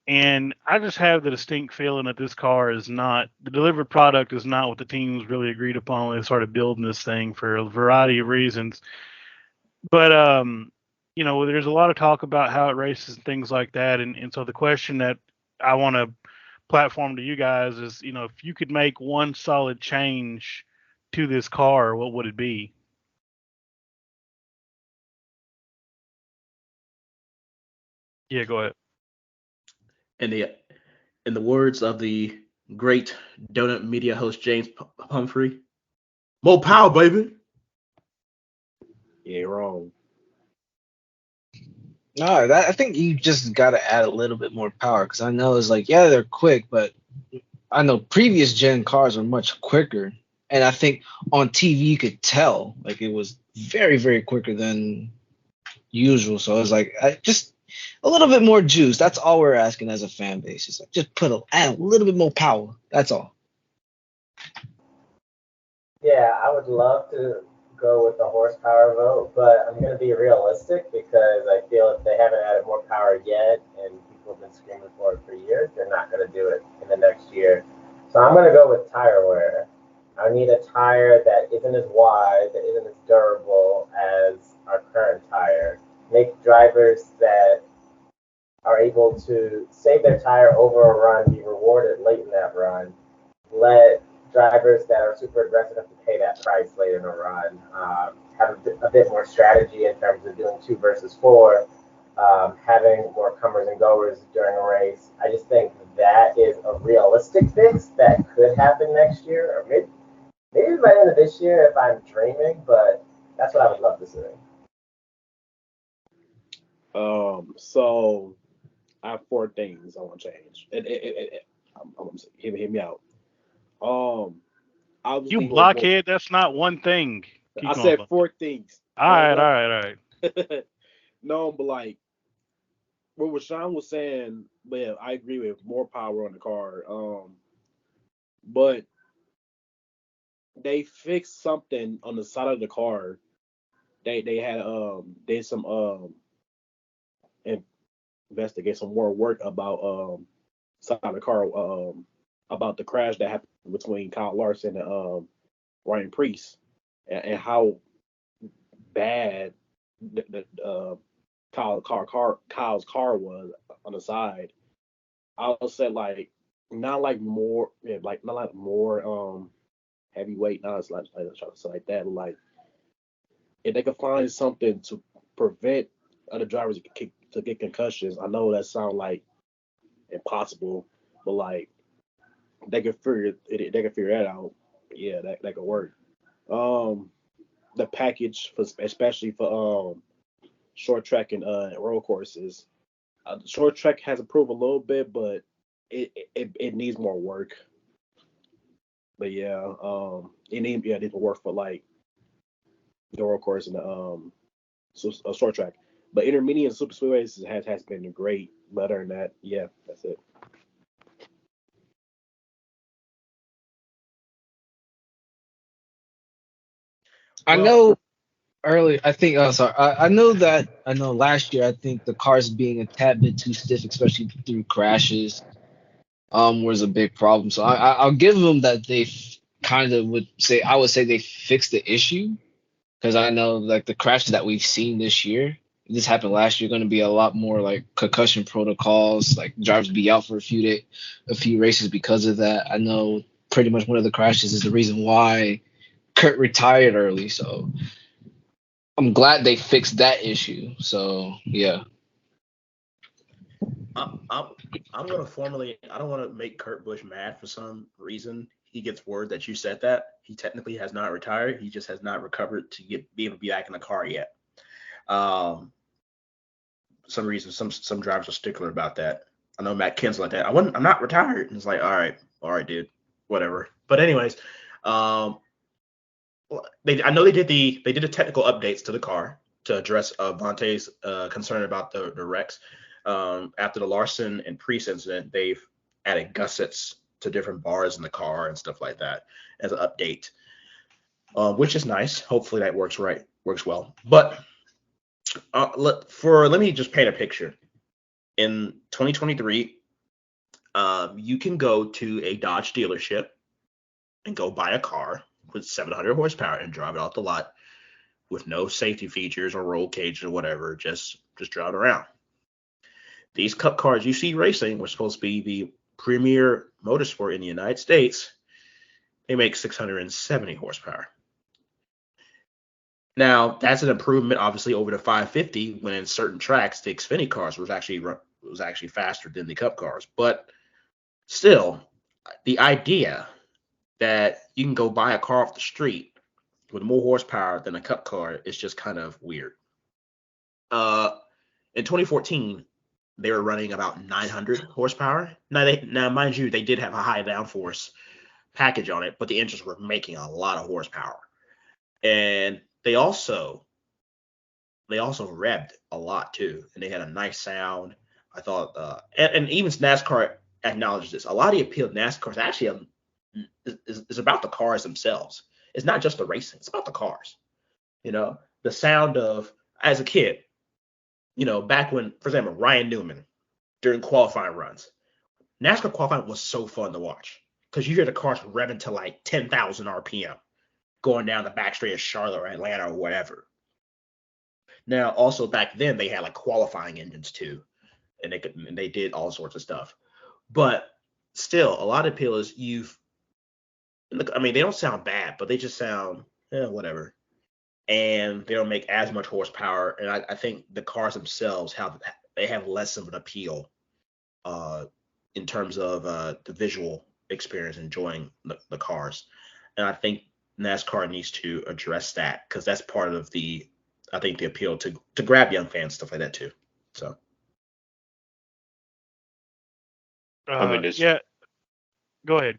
and I just have the distinct feeling that this car is not, the delivered product is not what the teams really agreed upon when they started building this thing for a variety of reasons. But there's a lot of talk about how it races and things like that, and so the question that I want to platform to you guys is, if you could make one solid change to this car, what would it be? Yeah, go ahead. In the words of the great donut media host James Humphrey, more power, baby. Yeah, wrong. No, I think you just got to add a little bit more power, because I know it's like, yeah, they're quick, but I know previous gen cars were much quicker, and I think on TV you could tell like it was very, very quicker than usual. So it's like just a little bit more juice. That's all we're asking as a fan base. It's like just add a little bit more power. That's all. Yeah, I would love to go with the horsepower vote, but I'm going to be realistic because I feel if they haven't added more power yet and people have been screaming for it for years, they're not going to do it in the next year. So I'm going to go with tire wear. I need a tire that isn't as wide, that isn't as durable as our current tire. Make drivers that are able to save their tire over a run, be rewarded late in that run. Let drivers that are super aggressive have to pay that price later in a run. Have a bit more strategy in terms of doing 2 versus 4, having more comers and goers during a race. I just think that is a realistic fix that could happen next year, or maybe by the end of this year if I'm dreaming, but that's what I would love to see. So I have 4 things I want to change. Hear me out. You Obviously, blockhead. That's not one thing. I Keep going, said bro. 4 things. All right, all right, all right. No, but like what Rashawn was saying, yeah, I agree with more power on the car. But they fixed something on the side of the car. They had did some investigate some more work about side of the car about the crash that happened between Kyle Larson and Ryan Priest and how bad the Kyle's car was on the side. I would say like not like more yeah, like not like more heavyweight, not as like trying to say like that, but like if they could find something to prevent other drivers to get concussions. I know that sounds like impossible, but like they could figure that out. Yeah, that could work. Um, the package for especially for short track and road courses. The short track has improved a little bit, but it needs more work. But yeah, it needs more work for like the road course and the short track. But intermediate and super speedways has been great. But other than that, yeah, that's it. I Well, know early. I think. Oh, sorry. I know that. I know last year. I think the cars being a tad bit too stiff, especially through crashes, was a big problem. So I'll give them that they kind of would say. I would say they fixed the issue because I know like the crashes that we've seen this year. This happened last year. Going to be a lot more like concussion protocols. Like drivers be out for a few races because of that. I know pretty much one of the crashes is the reason why Kurt retired early. So I'm glad they fixed that issue. So yeah. I'm I'm gonna formally. I don't want to make Kurt Busch mad for some reason. He gets word that you said that. He technically has not retired. He just has not recovered to be able to be back in the car yet. Um, some reason, some drivers are stickler about that. I know Matt Kenseth like that. I'm not retired. And it's like, all right, dude, whatever. But anyways, um, I know they did the technical updates to the car to address Vontae's concern about the wrecks. After the Larson and Priest incident, they've added gussets to different bars in the car and stuff like that as an update, which is nice. Hopefully that works well. But let me just paint a picture. In 2023, you can go to a Dodge dealership and go buy a car with 700 horsepower and drive it off the lot with no safety features or roll cage or whatever, just drive around. These cup cars you see racing were supposed to be the premier motorsport in the United States. They make 670 horsepower. Now that's an improvement, obviously, over the 550. When in certain tracks, the Xfinity cars was actually faster than the Cup cars. But still, the idea that you can go buy a car off the street with more horsepower than a Cup car is just kind of weird. In 2014, they were running about 900 horsepower. Now, mind you, they did have a high downforce package on it, but the engines were making a lot of horsepower, and they also revved a lot too, and they had a nice sound. I thought, and even NASCAR acknowledges this. A lot of the appeal of NASCAR is actually is about the cars themselves. It's not just the racing; it's about the cars. The sound of as a kid. Back when, for example, Ryan Newman during qualifying runs. NASCAR qualifying was so fun to watch because you hear the cars revving to like 10,000 RPM going down the back straight of Charlotte or Atlanta or whatever. Now, also back then they had like qualifying engines too, and they did all sorts of stuff. But still, a lot of appeal is they don't sound bad, but they just sound whatever, and they don't make as much horsepower. And I think the cars themselves have less of an appeal in terms of the visual experience, enjoying the cars. And I think NASCAR needs to address that because that's part of the appeal to grab young fans, stuff like that too. So. I mean, it's Yeah. Go ahead.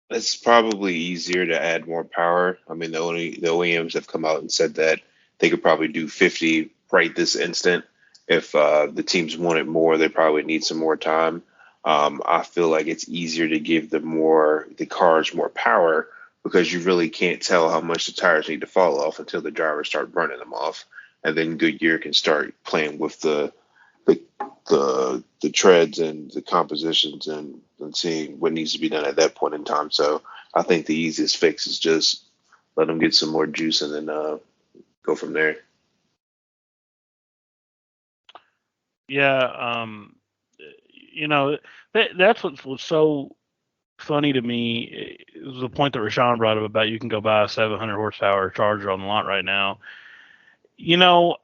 it's probably easier to add more power. I mean, the OEMs have come out and said that they could probably do 50 right this instant. If the teams wanted more, they probably need some more time. I feel like it's easier to give the cars more power because you really can't tell how much the tires need to fall off until the drivers start burning them off, and then Goodyear can start playing with the the treads and the compositions and seeing what needs to be done at that point in time. So I think the easiest fix is just let them get some more juice and then go from there. Yeah. That's what's so funny to me is the point that Rashawn brought up about you can go buy a 700 horsepower Charger on the lot right now. You know,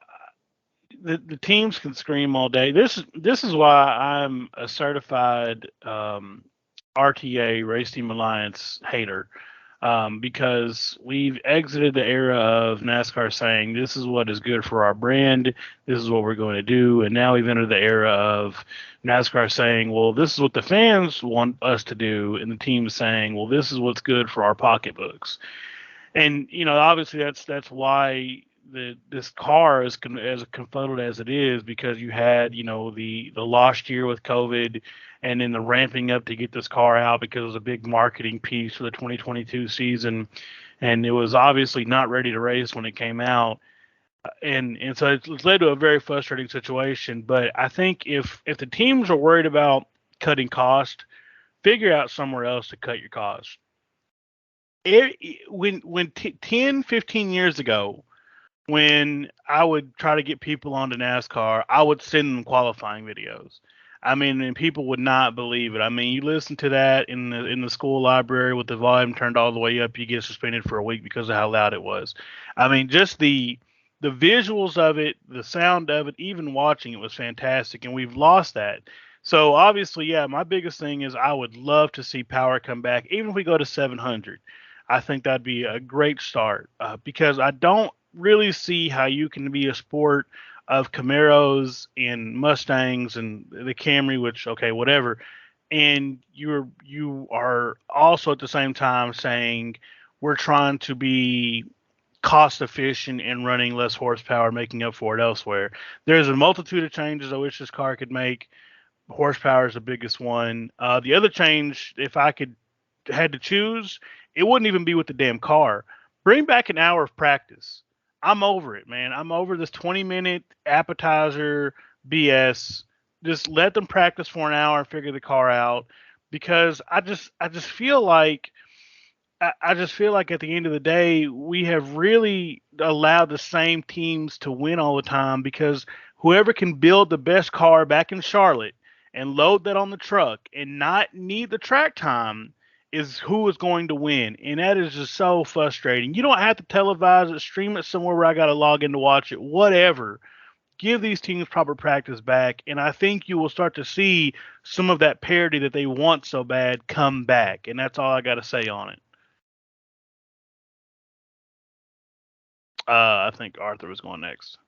the teams can scream all day. This is why I'm a certified RTA Race Team Alliance hater. Because we've exited the era of NASCAR saying this is what is good for our brand, this is what we're going to do, and now we've entered the era of NASCAR saying, well, this is what the fans want us to do, and the team saying, well, this is what's good for our pocketbooks. And obviously that's why this car is as confuddled as it is, because you had the lost year with COVID, and then the ramping up to get this car out because it was a big marketing piece for the 2022 season, and it was obviously not ready to race when it came out, and so it's led to a very frustrating situation. But I think if the teams are worried about cutting cost, figure out somewhere else to cut your cost. When 10, 15 years ago, when I would try to get people onto NASCAR, I would send them qualifying videos. I mean, and people would not believe it. I mean, you listen to that in the school library with the volume turned all the way up, you get suspended for a week because of how loud it was. I mean, just the visuals of it, the sound of it, even watching it was fantastic, and we've lost that. So obviously, yeah, my biggest thing is I would love to see power come back, even if we go to 700. I think that'd be a great start, because I don't really see how you can be a sport of Camaros and Mustangs and the Camry, which, okay, whatever, and you are also at the same time saying we're trying to be cost efficient and running less horsepower, making up for it elsewhere. There's a multitude of changes I wish this car could make. Horsepower is the biggest one. The other change, if I had to choose, it wouldn't even be with the damn car. Bring back an hour of practice. I'm over it, man. I'm over this 20-minute appetizer BS. Just let them practice for an hour and figure the car out, because I just feel like at the end of the day, we have really allowed the same teams to win all the time, because whoever can build the best car back in Charlotte and load that on the truck and not need the track time is who is going to win. And that is just so frustrating. You don't have to televise it, stream it somewhere where I got to log in to watch it, whatever. Give these teams proper practice back, and I think you will start to see some of that parity that they want so bad come back. And that's all I got to say on it. I think Arthur was going next.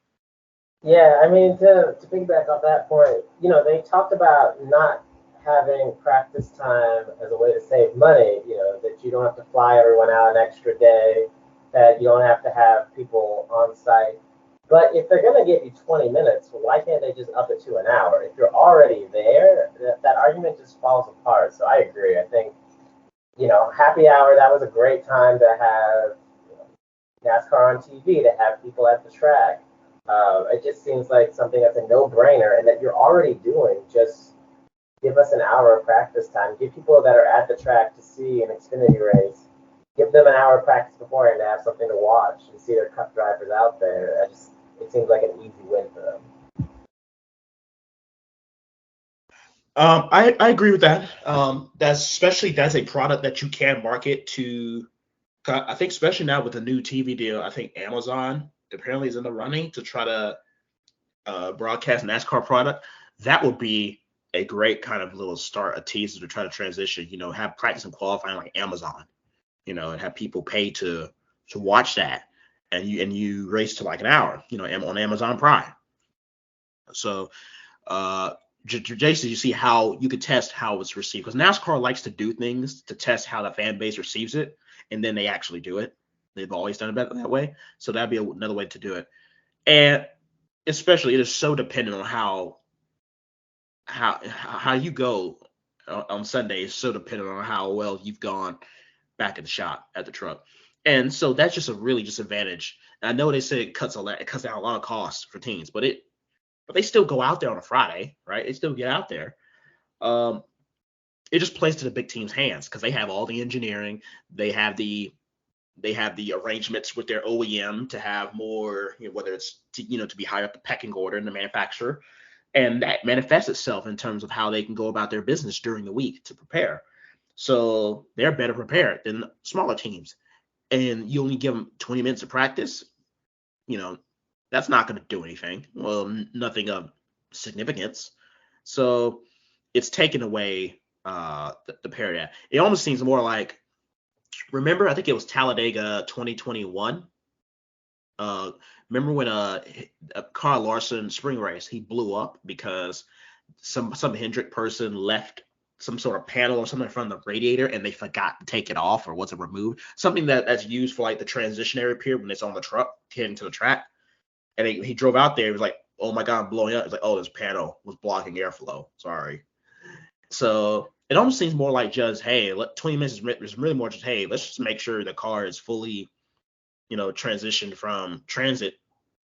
Yeah, I mean, to piggyback off that point, they talked about not having practice time as a way to save money, that you don't have to fly everyone out an extra day, that you don't have to have people on site. But if they're going to give you 20 minutes, why can't they just up it to an hour? If you're already there, that argument just falls apart. So I agree. I think, happy hour, that was a great time to have NASCAR on TV, to have people at the track. It just seems like something that's a no-brainer and that you're already doing. Just give us an hour of practice time. Give people that are at the track to see an Xfinity race, give them an hour of practice beforehand to have something to watch and see their Cup drivers out there. It seems like an easy win for them. I agree with that. That's a product that you can market to. I think especially now with the new TV deal, I think Amazon apparently is in the running to try to broadcast NASCAR product. That would be a great kind of little start, a teaser to try to transition. Have practice and qualifying like Amazon, and have people pay to watch that, and you race to like an hour, on Amazon Prime. So, Jason, you see how you could test how it's received, because NASCAR likes to do things to test how the fan base receives it, and then they actually do it. They've always done it that way. So that'd be another way to do it. And especially, it is so dependent on how you go on Sunday is so dependent on how well you've gone back in the shop at the truck. And so that's just a really disadvantage. And I know they say it cuts down a lot of costs for teams, but they still go out there on a Friday, right? They still get out there. It just plays to the big team's hands because they have all the engineering, they have the arrangements with their OEM to have more, whether it's to be higher up the pecking order in the manufacturer, and that manifests itself in terms of how they can go about their business during the week to prepare. So they're better prepared than smaller teams, and you only give them 20 minutes of practice. That's not going to do anything. Well, nothing of significance. So it's taken away the parity. It almost seems more like, remember, I think it was Talladega 2021. Remember when Carl Larson spring race, he blew up because some Hendrick person left some sort of panel or something in front of the radiator and they forgot to take it off or wasn't removed. Something that's used for like the transitionary period when it's on the truck heading to the track. And he drove out there. He was like, "Oh my God, I'm blowing up." It's like, "Oh, this panel was blocking airflow. Sorry." So it almost seems more like just, hey, 20 minutes is really more just, hey, let's just make sure the car is fully, transitioned from transit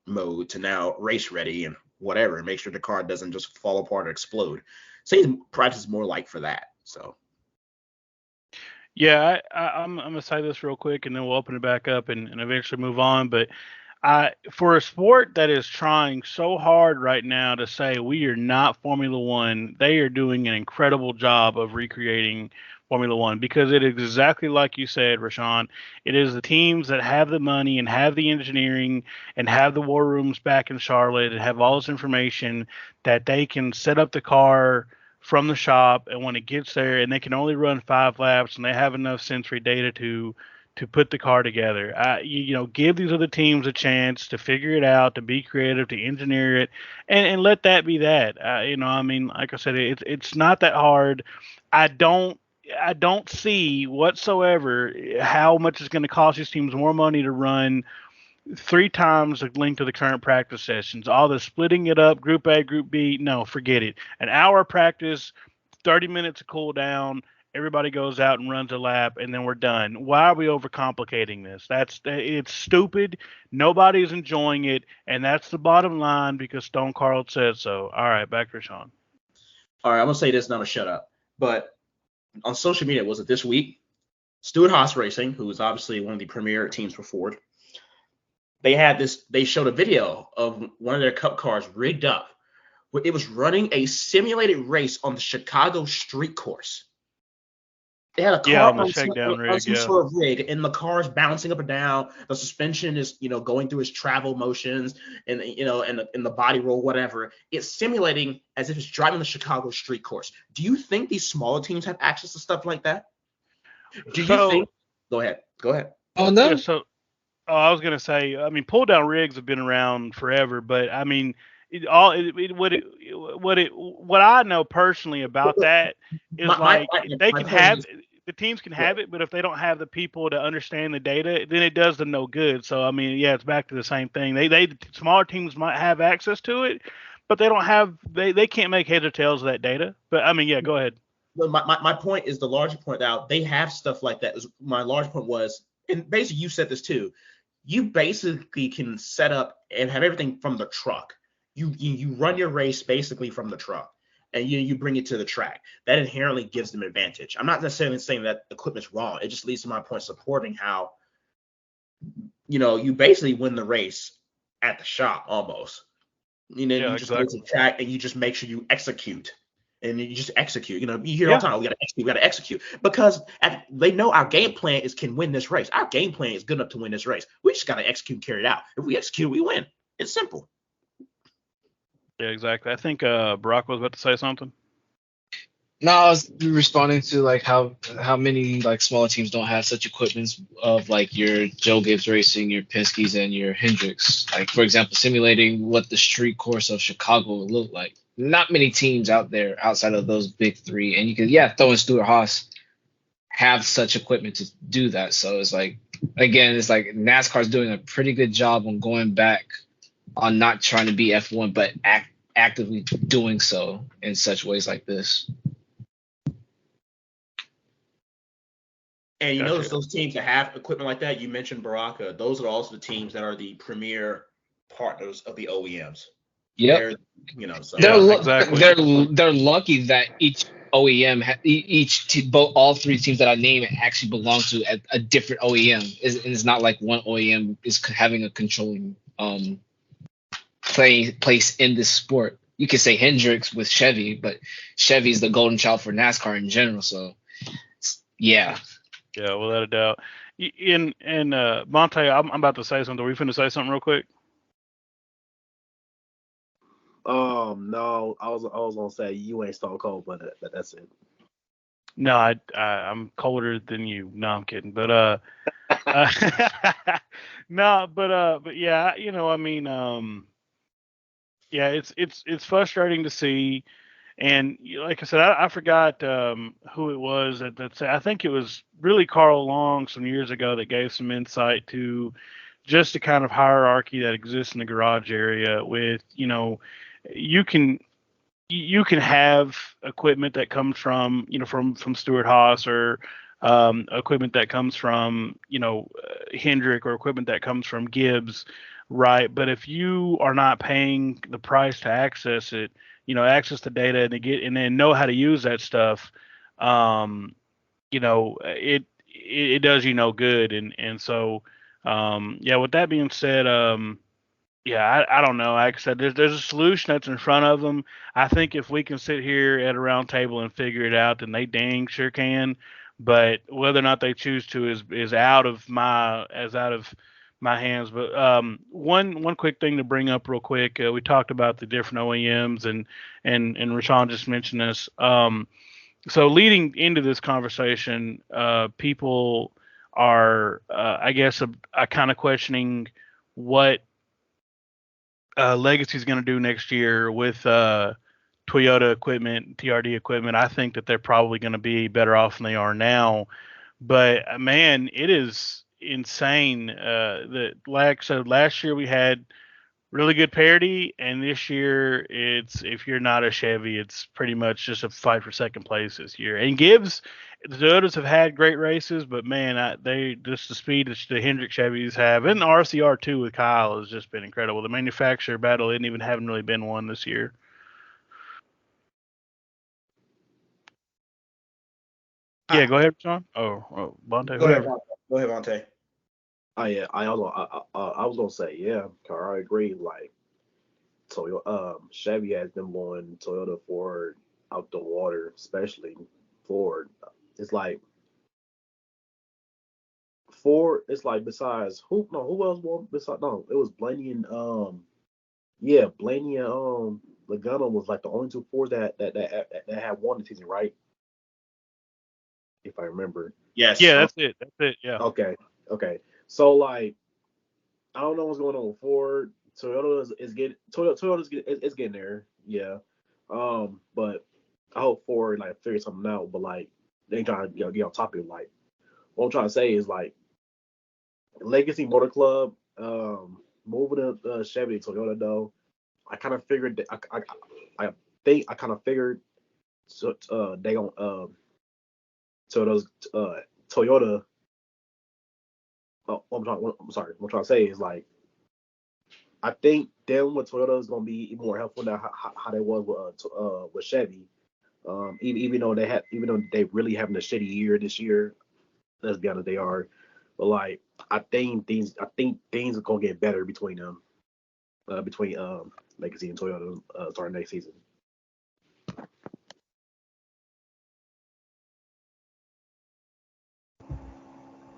mode to now race ready and whatever, and make sure the car doesn't just fall apart or explode. Seems practice more like for that. So. Yeah, I'm gonna say this real quick, and then we'll open it back up and eventually move on. But for a sport that is trying so hard right now to say we are not Formula One, they are doing an incredible job of recreating Formula One, because it is exactly like you said, Rashawn. It is the teams that have the money and have the engineering and have the war rooms back in Charlotte and have all this information that they can set up the car from the shop, and when it gets there, and they can only run 5 laps, and they have enough sensory data to put the car together. Give these other teams a chance to figure it out, to be creative, to engineer it, and let that be that. Like I said, it's not that hard. I don't see whatsoever how much it's going to cost these teams more money to run 3 times the length of the current practice sessions. All the splitting it up, group A, group B, no, forget it. An hour practice, 30 minutes of cool down, everybody goes out and runs a lap, and then we're done. Why are we overcomplicating this? It's stupid. Nobody's enjoying it, and that's the bottom line because Stone Cold said so. All right, back to Sean. All right, I'm gonna say this, and I'm gonna shut up. But on social media, was it this week? Stewart-Haas Racing, who is obviously one of the premier teams for Ford, they showed a video of one of their Cup cars rigged up where it was running a simulated race on the Chicago street course. They had a car on the shakedown rig, some sort of rig, and the car is bouncing up and down. The suspension is, going through its travel motions, and and the body roll, whatever. It's simulating as if it's driving the Chicago street course. Do you think these smaller teams have access to stuff like that? Do you think? Go ahead. Oh no. Yeah, I was gonna say, pull down rigs have been around forever, but what I know personally about that is the teams can have it, but if they don't have the people to understand the data, then it does them no good. So it's back to the same thing. They smaller teams might have access to it, but they don't have they can't make heads or tails of that data. But go ahead. But my point is the larger point now. They have stuff like that. My large point was, and basically you said this too. You basically can set up and have everything from the truck. You run your race basically from the truck, and you bring it to the track. That inherently gives them advantage. I'm not necessarily saying that the equipment's wrong. It just leads to my point supporting how, you basically win the race at the shop almost. You just go to the track and you just make sure you execute. And you just execute. You hear all the time, we got to execute. Because they know our game plan can win this race. Our game plan is good enough to win this race. We just got to execute and carry it out. If we execute, we win. It's simple. Yeah, exactly. I think Barack was about to say something. No, I was responding to like how many like smaller teams don't have such equipments of like your Joe Gibbs Racing, your Penske's, and your Hendricks. Like for example, simulating what the street course of Chicago would look like. Not many teams out there outside of those big three, and you could throw in Stuart Haas have such equipment to do that. So it's like again, it's like NASCAR's doing a pretty good job on going back on not trying to be F1, but actively doing so in such ways like this. And you notice those teams that have equipment like that, you mentioned Baraka, those are also the teams that are the premier partners of the OEMs. Yep. They're lucky that each OEM, all three teams that I name actually belong to a different OEM. It's not like one OEM is having a controlling place in this sport. You could say Hendricks with Chevy, but Chevy's the golden child for NASCAR in general. So, yeah. Yeah, without a doubt. Monte, I'm about to say something. Are we finna say something real quick? No, I was gonna say you ain't Stone Cold, but that's it. No, I'm colder than you. No, I'm kidding. But no, but yeah, I mean, yeah, it's frustrating to see. And like I said, I forgot who it was that said. I think it was really Carl Long some years ago that gave some insight to just the kind of hierarchy that exists in the garage area. With you can have equipment that comes from from Stuart Haas, or equipment that comes from Hendrick, or equipment that comes from Gibbs, right? But if you are not paying the price to access it, access the data and then know how to use that stuff, it does you no good. And so yeah, with that being said, yeah, I don't know. Like I said, there's a solution that's in front of them. I think if we can sit here at a round table and figure it out, then they dang sure can. But whether or not they choose to is out of my hands. But one quick thing to bring up real quick. We talked about the different OEMs, and Rashawn just mentioned this. So leading into this conversation, people are, I guess, kind of questioning what Legacy is going to do next year with Toyota equipment, TRD equipment. I think that they're probably going to be better off than they are now. But man, it is insane. That like I said, last year we had really good parity, and this year if you're not a Chevy, it's pretty much just a fight for second place this year. And Gibbs, the Toyotas have had great races, but man, they just the speed that the Hendrick Chevys have, and the RCR2 with Kyle has just been incredible. The manufacturer battle haven't really been one this year. Yeah, go ahead, Sean. Oh, Bonte. Go ahead, Bonte. Oh yeah, I was gonna say yeah, Car, I agree. Like Toyota, Chevy has them blowing Toyota Ford out the water, especially Ford. It's like Ford. It's like besides who else won? Besides it was Blaney and Blaney and Logano was like the only two Fords that had won the season, right? If I remember. Yes. Yeah, that's it. Yeah. Okay. So like, I don't know what's going on with Ford. Toyota's getting there. Yeah. But I hope Ford like figure something out. But like, they ain't trying to get on top of it. Like, what I'm trying to say is like, Legacy Motor Club, moving to Chevy to Toyota though. I kind of figured that I think I kind of figured they gonna Toyota. I'm sorry. What I'm trying to say is like, I think them with Toyota is gonna be even more helpful than how they was with Chevy. Even though they really having a shitty year this year. Let's be honest, they are. But like, I think things are gonna get better between them, between Legacy and Toyota starting next season.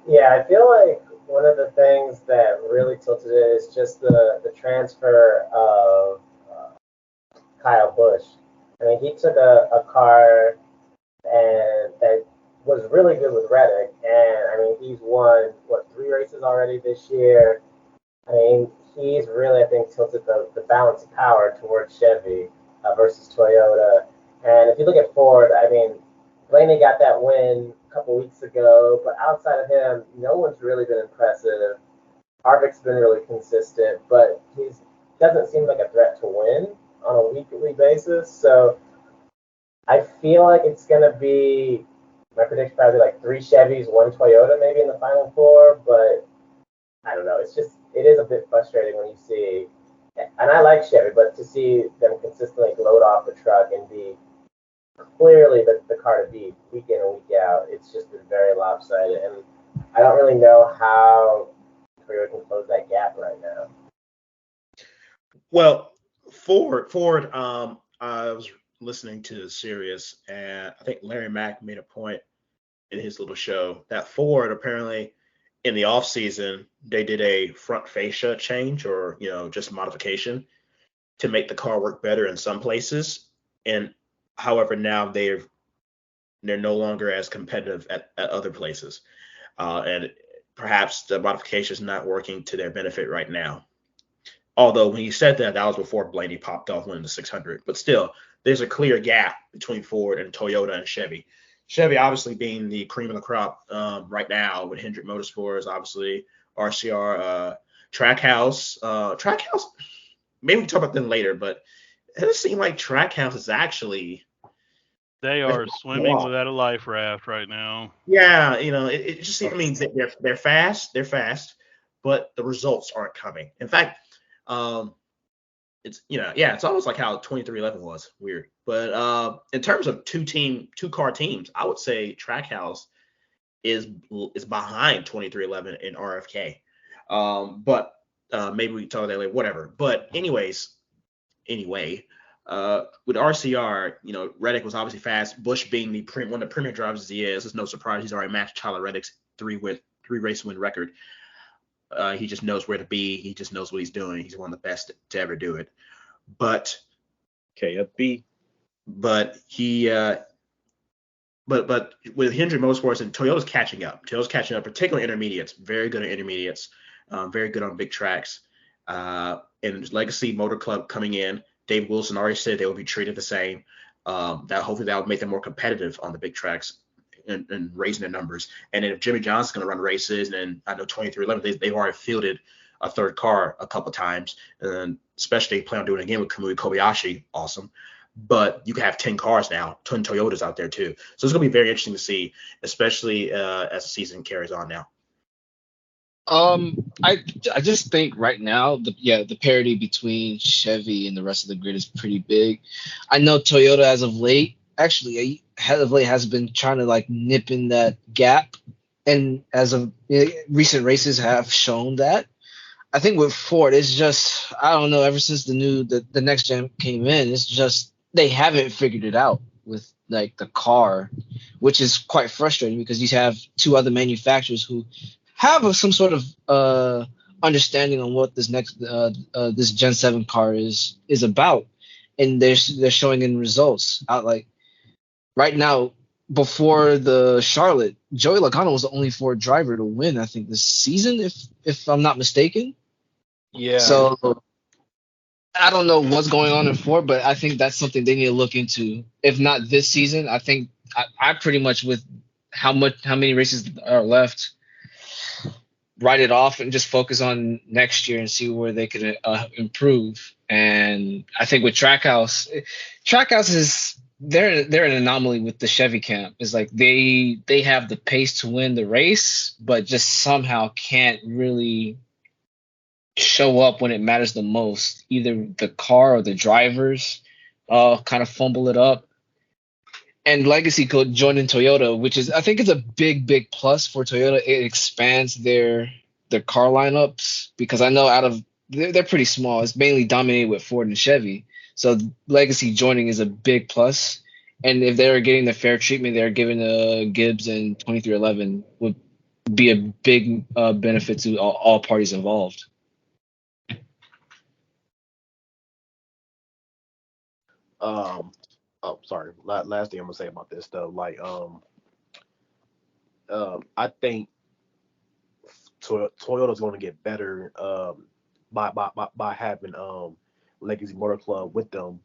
Yeah, I feel like one of the things that really tilted it is just the transfer of Kyle Busch. I mean, he took a car and that was really good with Reddick. And I mean, he's won what 3 races already this year. I mean, he's really, I think, tilted the balance of power towards Chevy versus Toyota. And if you look at Ford, I mean, Blaney got that win a couple weeks ago, but outside of him, no one's really been impressive. Harvick's been really consistent, but he doesn't seem like a threat to win on a weekly basis. So I feel like it's going to be, my prediction probably like 3 Chevys, 1 Toyota maybe in the final 4, but I don't know. It is a bit frustrating when you see, and I like Chevy, but to see them consistently load off the truck and be clearly the car to beat week in and week out, it's just been very lopsided. And I don't really know how Toyota can close that gap right now. Well, Ford. I was listening to Sirius, and I think Larry Mack made a point in his little show that Ford apparently in the off season they did a front fascia change or just modification to make the car work better in some places, and however now they're no longer as competitive at other places, and perhaps the modification is not working to their benefit right now. Although when you said that, that was before Blaney popped off winning the 600. But still, there's a clear gap between Ford and Toyota and Chevy. Chevy obviously being the cream of the crop right now with Hendrick Motorsports, obviously RCR, Trackhouse. Trackhouse, maybe we can talk about them later, but it doesn't seem like Trackhouse is actually. They are swimming without a life raft right now. Yeah, it just seems. I mean, they're fast, but the results aren't coming. In fact, it's it's almost like how 2311 was weird. But in terms of two car teams, I would say Trackhouse is behind 2311 in RFK. But maybe we can talk about that later, whatever. But anyway, with RCR, Reddick was obviously fast. Busch being one of the premier drivers as he is, it's no surprise he's already matched Tyler Reddick's 3-race win record. He just knows where to be. He just knows what he's doing. He's one of the best to ever do it. But KFB. But he but with Hendrick Motorsports and Toyota's catching up. Particularly intermediates. Very good at intermediates. Very good on big tracks. And Legacy Motor Club coming in. Dave Wilson already said they will be treated the same. Hopefully that will make them more competitive on the big tracks and raising their numbers. And then if Jimmy Johnson's going to run races, and I know 2311, they've already fielded a third car a couple times, and especially they plan on doing it again with Kamui Kobayashi. Awesome. But you can have 10 cars now, 10 Toyotas out there too. So it's going to be very interesting to see, especially as the season carries on now. I just think right now the parity between Chevy and the rest of the grid is pretty big. I know Toyota as of late has been trying to like nip in that gap, and as of recent races have shown that. I think with Ford, it's just I don't know. Ever since the next gen came in, it's just they haven't figured it out with like the car, which is quite frustrating because you have two other manufacturers who have some sort of understanding on what this this Gen 7 car is about, and they're showing in results out like right now. Before the Charlotte, Joey Logano was the only Ford driver to win, I think, this season, if I'm not mistaken. Yeah. So I don't know what's going on in Ford, but I think that's something they need to look into. If not this season, I think I pretty much with how many races are left, write it off and just focus on next year and see where they could improve. And I think with Trackhouse is they're an anomaly with the Chevy camp. It's like they have the pace to win the race, but just somehow can't really show up when it matters the most. Either the car or the drivers kind of fumble it up. And Legacy could join in Toyota, which is I think it's a big plus for Toyota. It expands their car lineups because I know they're pretty small. It's mainly dominated with Ford and Chevy. So Legacy joining is a big plus. And if they're getting the fair treatment they're giving Gibbs and 2311 would be a big benefit to all parties involved. Oh, sorry. Last thing I'm gonna say about this though, like I think Toyota's going to get better by having Legacy Motor Club with them,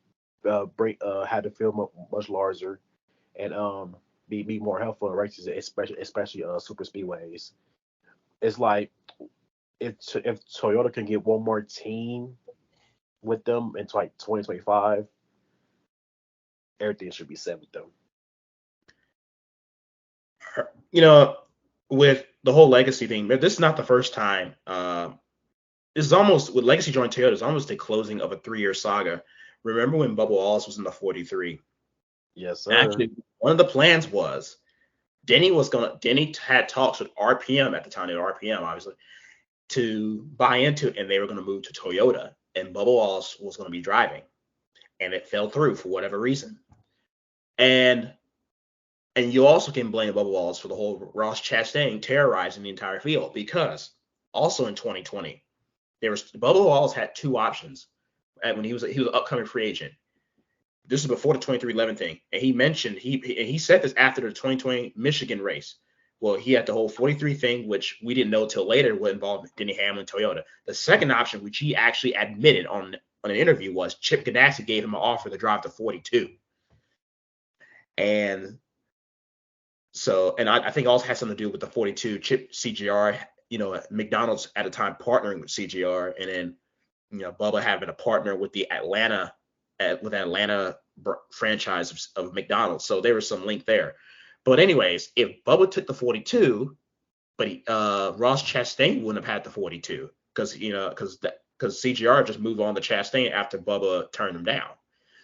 bring have the field much larger and be more helpful in races, especially super speedways. It's like if Toyota can get one more team with them into like 2025, everything should be set with them. You know, with the whole legacy thing, this is not the first time. This is almost, with Legacy joining Toyota, it's almost the closing of a 3-year saga. Remember when Bubba Wallace was in the 43? Yes, sir. Actually, one of the plans was Denny had talks with RPM at the time, RPM obviously, to buy into it, and they were going to move to Toyota, and Bubba Wallace was going to be driving, and it fell through for whatever reason. And you also can blame Bubba Wallace for the whole Ross Chastain terrorizing the entire field, because also in 2020, Bubba Wallace had two options when he was an upcoming free agent. This is before the 2311 thing, and he mentioned he said this after the 2020 Michigan race. Well, he had the whole 43 thing, which we didn't know till later would involve Denny Hamlin Toyota. The second option, which he actually admitted on an interview, was Chip Ganassi gave him an offer to drive the 42. And so, and I think it also has something to do with the 42 Chip CGR, McDonald's at the time partnering with CGR, and then, Bubba having a partner with the Atlanta franchise of McDonald's. So there was some link there. But anyways, if Bubba took the 42, but Ross Chastain wouldn't have had the 42 because CGR just moved on to Chastain after Bubba turned him down.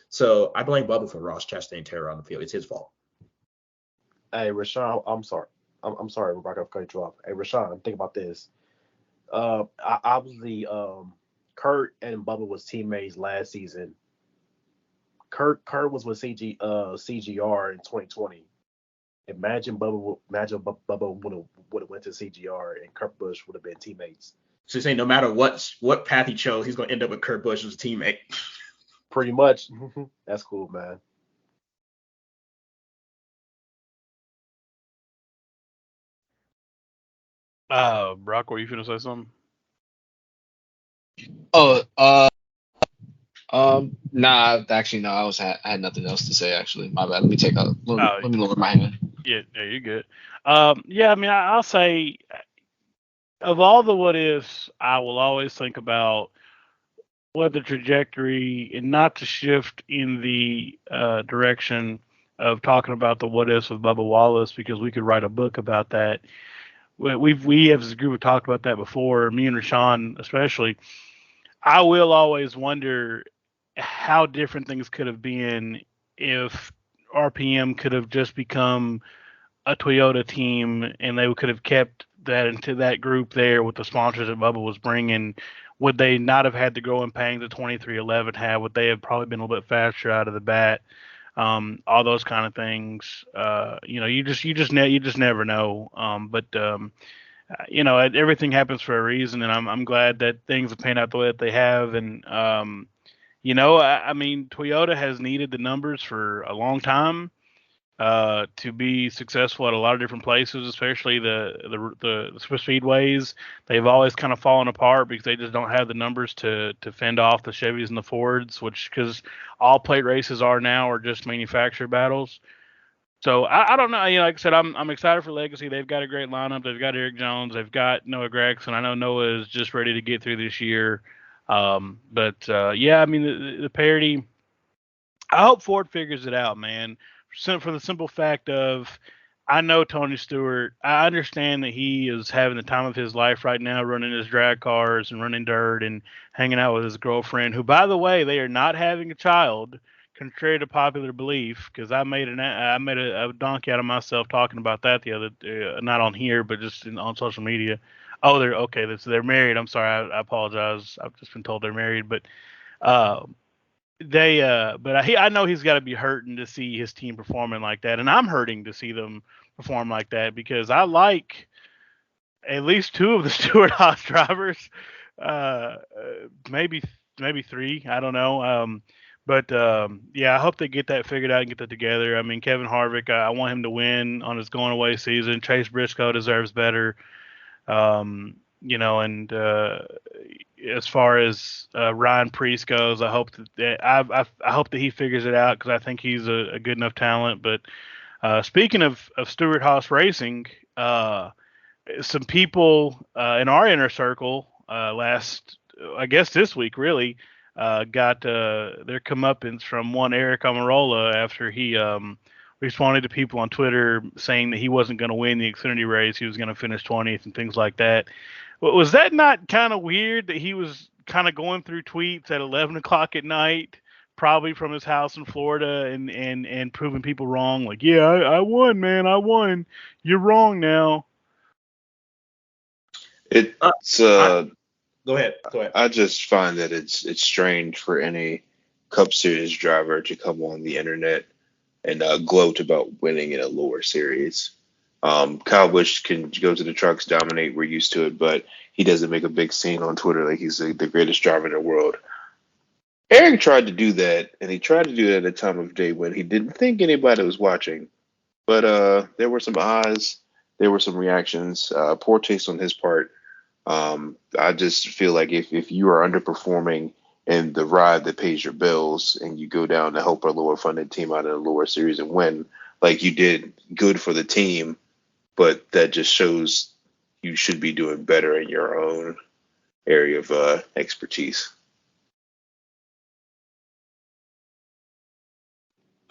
So I blame Bubba for Ross Chastain terror on the field. It's his fault. Hey, Rashawn, I'm sorry. I'm sorry, Rebecca, I've cut you off. Hey, Rashawn, think about this. Obviously, Kurt and Bubba was teammates last season. Kurt was with CGR in 2020. Imagine Bubba would have went to CGR and Kurt Busch would have been teammates. So you're saying no matter what path he chose, he's going to end up with Kurt Busch as a teammate? Pretty much. That's cool, man. Brock, were you finna say something? Nah, actually, no. I had nothing else to say. Actually, my bad. Let me lower my hand. Yeah, you're good. Yeah, I mean, I'll say, of all the what ifs, I will always think about what the trajectory, and not to shift in the direction of talking about the what ifs with Bubba Wallace, because we could write a book about that. We as a group have talked about that before. Me and Rashawn especially. I will always wonder how different things could have been if RPM could have just become a Toyota team, and they could have kept that into that group there with the sponsors that Bubba was bringing. Would they not have had the growing pains that 2311 had? Would they have probably been a little bit faster out of the bat? All those kind of things. You just never know. Everything happens for a reason, and I'm glad that things have panned out the way that they have. And I mean, Toyota has needed the numbers for a long time to be successful at a lot of different places, especially the super speedways. They've always kind of fallen apart because they just don't have the numbers to fend off the Chevys and the Fords, because all plate races are just manufacturer battles. So I don't know. Like I said, I'm excited for Legacy. They've got a great lineup. They've got Eric Jones. They've got Noah Gragson. I know Noah is just ready to get through this year. Yeah, I mean the parity. I hope Ford figures it out, man. For the simple fact of, I know Tony Stewart. I understand that he is having the time of his life right now, running his drag cars and running dirt and hanging out with his girlfriend, who, by the way, they are not having a child, contrary to popular belief, because I made a donkey out of myself talking about that the other not on here, but just on social media. Oh, they're okay. They're married. I'm sorry. I apologize. I've just been told they're married, but I know he's got to be hurting to see his team performing like that, and I'm hurting to see them perform like that, because I like at least two of the Stewart-Haas drivers, maybe three. I don't know. But yeah, I hope they get that figured out and get that together. I mean, Kevin Harvick, I want him to win on his going away season. Chase Briscoe deserves better. And as far as Ryan Preece goes, I hope I hope that he figures it out because I think he's a good enough talent. But speaking of Stewart Haas Racing, some people in our inner circle I guess this week really, got their comeuppance from one Eric Amarola after he responded to people on Twitter saying that he wasn't going to win the Xfinity race. He was going to finish 20th and things like that. Was that not kind of weird that he was kind of going through tweets at 11 o'clock at night, probably from his house in Florida, and proving people wrong? Like, yeah, I won, man. I won. You're wrong now. It's Go ahead. I just find that it's strange for any Cup Series driver to come on the internet and gloat about winning in a lower series. Kyle Busch can go to the trucks, dominate. We're used to it, but he doesn't make a big scene on Twitter like he's the greatest driver in the world. Eric tried to do that, and he tried to do it at a time of day when he didn't think anybody was watching. But there were some eyes, there were some reactions, poor taste on his part. I just feel like if you are underperforming in the ride that pays your bills and you go down to help a lower funded team out in a lower series and win, like you did, good for the team, but that just shows you should be doing better in your own area of expertise.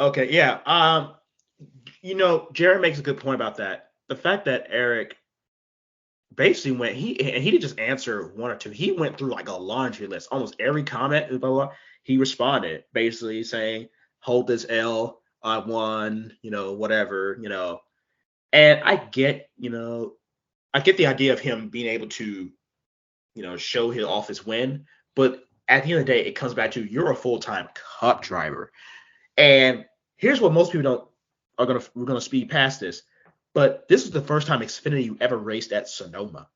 Okay, yeah. Jared makes a good point about that. The fact that Eric basically he didn't just answer one or two. He went through like a laundry list. Almost every comment, blah, blah, blah, he responded, basically saying, "Hold this L, I won," whatever, And I get the idea of him being able to, show his off his win, but at the end of the day, it comes back to you're a full-time Cup driver. And here's what most people we're gonna speed past this, but this is the first time Xfinity ever raced at Sonoma.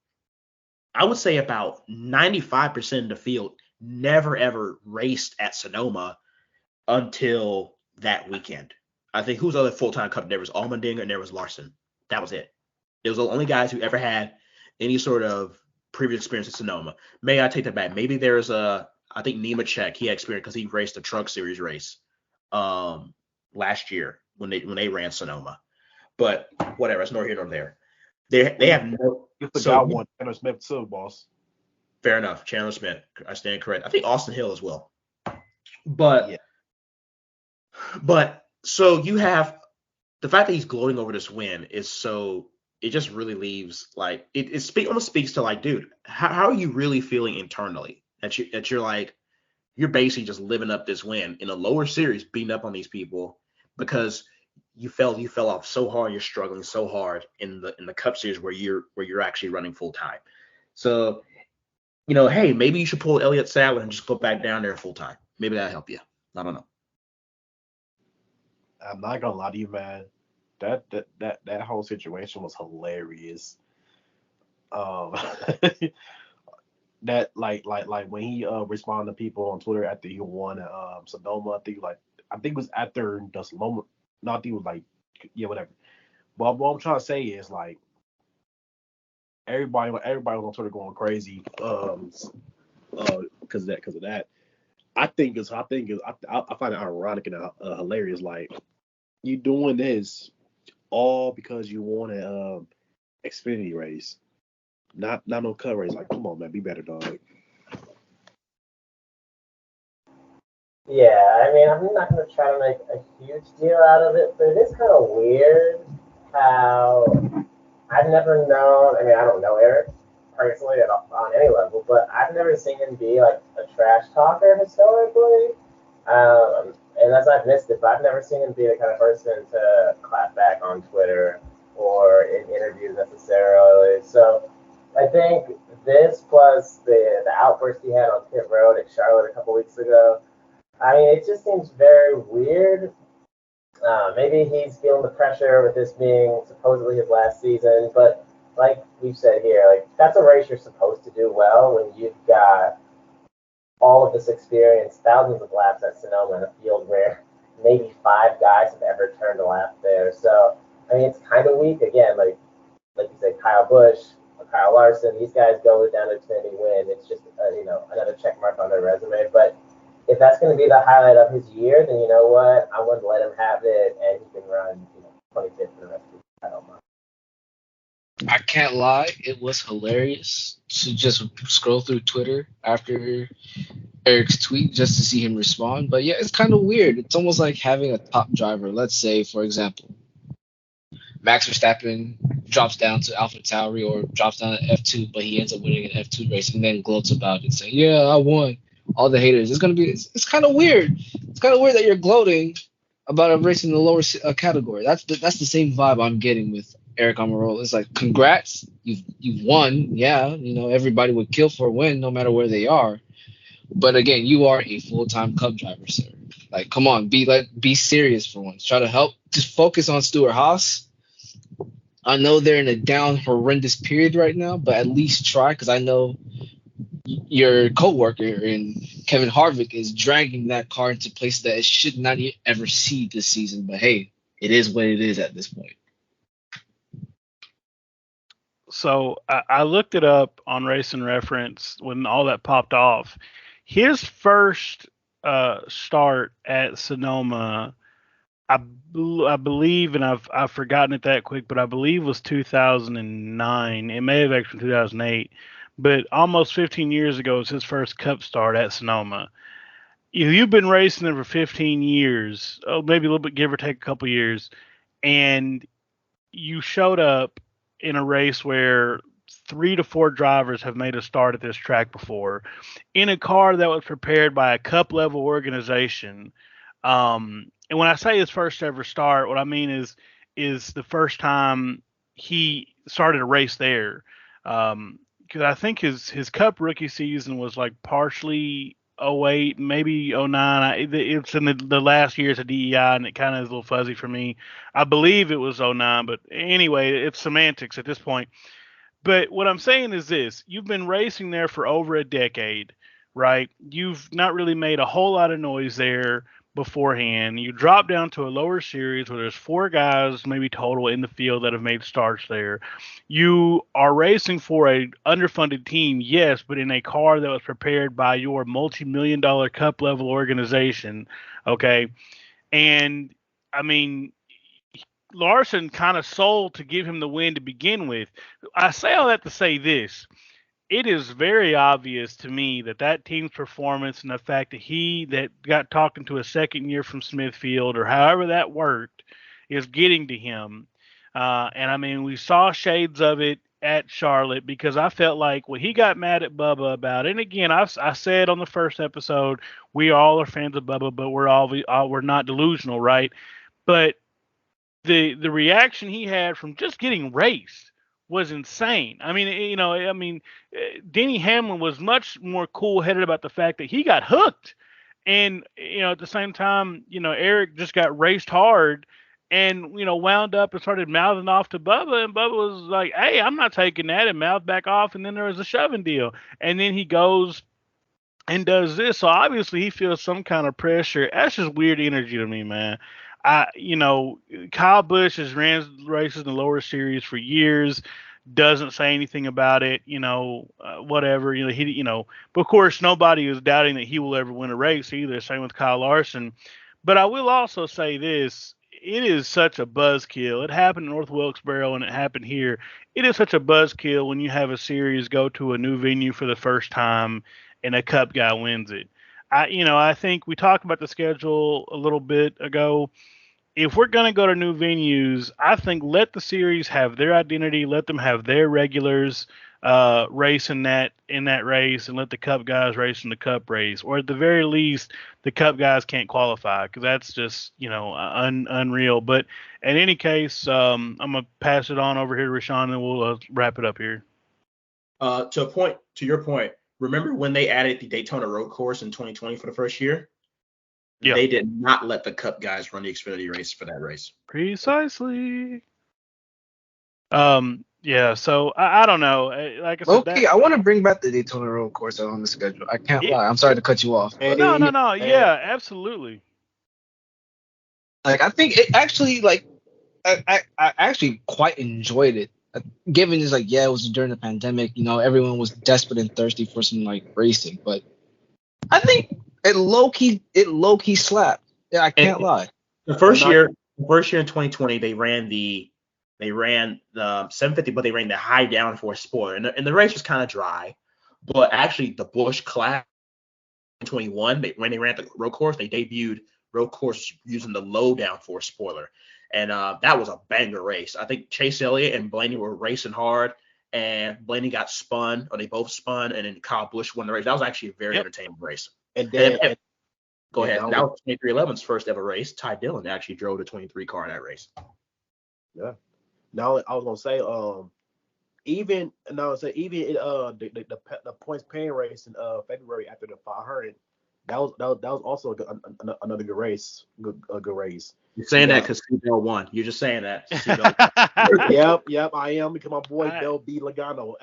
I would say about 95% of the field never ever raced at Sonoma until that weekend. I think who's the other full-time Cup? There was Allmendinger and there was Larson. That was it. It was the only guys who ever had any sort of previous experience at Sonoma. May I take that back? Maybe there's I think Nemechek, he had experience because he raced the Truck Series race last year when they ran Sonoma. But whatever, it's nor here nor there. They have no. You forgot one, Chandler Smith too, boss. Fair enough, Chandler Smith. I stand correct. I think Austin Hill as well. But so you have the fact that he's gloating over this win is so. It just really leaves like it almost speaks to like, dude, how are you really feeling internally that you're like you're basically just living up this win in a lower series, beating up on these people because you fell off so hard, you're struggling so hard in the Cup Series where you're actually running full time. So, hey, maybe you should pull Elliott Sadler and just go back down there full time. Maybe that'll help you. I don't know. I'm not gonna lie to you, man. That whole situation was hilarious. That like when he responded to people on Twitter after he won Sonoma, I think it was after the Sonoma. No, I think it was like whatever. But what I'm trying to say is like everybody was on Twitter going crazy because of that. I find it ironic and hilarious. Like you doing this all because you won an Xfinity race, not no Cup race. Like, come on, man, be better, dog. Yeah, I mean, I'm not going to try to make a huge deal out of it, but it is kind of weird how I've never known. I mean, I don't know Eric personally on any level, but I've never seen him be like a trash talker historically. Unless I've missed it, but I've never seen him be the kind of person to clap back on Twitter or in interviews necessarily. So I think this plus the outburst he had on pit road at Charlotte a couple weeks ago, I mean, it just seems very weird. Maybe he's feeling the pressure with this being supposedly his last season, but like we've said here, like that's a race you're supposed to do well when you've got all of this experience, thousands of laps at Sonoma in a field where maybe 5 guys have ever turned a lap there. So, I mean, it's kind of weak. Again, like you said, Kyle Busch, Kyle Larson, these guys go down to Xfinity win. It's just, another check mark on their resume. But if that's going to be the highlight of his year, then you know what? I wouldn't let him have it, and he can run 25th for the rest of the year. I don't mind. I can't lie, it was hilarious to just scroll through Twitter after Eric's tweet just to see him respond. But yeah, it's kind of weird. It's almost like having a top driver. Let's say, for example, Max Verstappen drops down to AlphaTauri or drops down to F2, but he ends up winning an F2 race and then gloats about it, saying, "Yeah, I won." All the haters. It's kind of weird. It's kind of weird that you're gloating about a race in the lower category. That's the same vibe I'm getting with Eric Almirola. It's like, congrats, you've won. Yeah, everybody would kill for a win no matter where they are. But again, you are a full-time Cup driver, sir. Like, come on, be serious for once. Try to help. Just focus on Stewart Haas. I know they're in a down, horrendous period right now, but at least try, because I know your co-worker in Kevin Harvick is dragging that car into places that it should not ever see this season. But hey, it is what it is at this point. So I looked it up on Racing Reference when all that popped off. His first start at Sonoma, I believe, and I've forgotten it that quick, but I believe was 2009. It may have actually been 2008, but almost 15 years ago was his first Cup start at Sonoma. You've been racing there for 15 years, maybe a little bit, give or take a couple years, and you showed up in a race where 3 to 4 drivers have made a start at this track before, in a car that was prepared by a Cup level organization. And when I say his first ever start, what I mean is the first time he started a race there. Because I think his Cup rookie season was like partially 08, maybe 09. It's in the last years of DEI, and it kind of is a little fuzzy for me. I believe it was 09, but anyway, it's semantics at this point. But what I'm saying is this: you've been racing there for over a decade, right? You've not really made a whole lot of noise there beforehand. You drop down to a lower series where there's 4 guys maybe total in the field that have made starts there. You are racing for a underfunded team, yes, but in a car that was prepared by your multi-million-dollar Cup level organization, okay? And I mean, Larson kind of sold to give him the win to begin with. I say all that to say this. It is very obvious to me that team's performance and the fact that got talked into a second year from Smithfield or however that worked is getting to him. And I mean, we saw shades of it at Charlotte, because I felt like when he got mad at Bubba about it, and again, I said on the first episode, we all are fans of Bubba, but we're not delusional, right? But the reaction he had from just getting raced was insane. I mean, Denny Hamlin was much more cool-headed about the fact that he got hooked, and at the same time, Eric just got raced hard, and wound up and started mouthing off to Bubba, and Bubba was like, "Hey, I'm not taking that," and mouthed back off, and then there was a shoving deal, and then he goes and does this. So obviously he feels some kind of pressure. That's just weird energy to me, man. Kyle Busch has ran races in the lower series for years, doesn't say anything about it, whatever, but of course nobody is doubting that he will ever win a race either. Same with Kyle Larson. But I will also say this: it is such a buzzkill. It happened in North Wilkesboro and it happened here. It is such a buzzkill when you have a series go to a new venue for the first time and a Cup guy wins it. I think we talked about the schedule a little bit ago. If we're going to go to new venues, I think let the series have their identity, let them have their regulars race in that race, and let the Cup guys race in the Cup race, or at the very least, the Cup guys can't qualify, because that's just unreal. But in any case, I'm gonna pass it on over here to Rashawn, and we'll wrap it up here. To your point, remember when they added the Daytona Road Course in 2020 for the first year? Yeah. They did not let the Cup guys run the Xfinity race for that race. Precisely. Yeah, so I don't know. Like I said, Okay, I want to bring back the Daytona Road Course on the schedule. I can't lie. I'm sorry to cut you off. But, no. Yeah, absolutely. like, I think it actually, like, I actually quite enjoyed it. Given it's like, yeah, it was during the pandemic, everyone was desperate and thirsty for some like racing, but I think it low key slapped. Yeah, I can't lie. The first year in 2020, they ran the 750, but they ran the high downforce spoiler, and the race was kind of dry. But actually, the Busch Clash in 21, when they ran the road course, they debuted road course using the low downforce spoiler, and that was a banger race. I think Chase Elliott and Blaney were racing hard, and Blaney got spun, or they both spun, and then Kyle Busch won the race. That was actually a very entertaining race. And then go ahead. That was 2311's first ever race. Ty Dillon actually drove the 23 car in that race. Yeah. Now I was gonna say, even the points paying race in February after the 500, that was also another good race. Good race. You're saying that because C-Bell won. You're just saying that. Yep, I am, because my boy Bell beat Logano.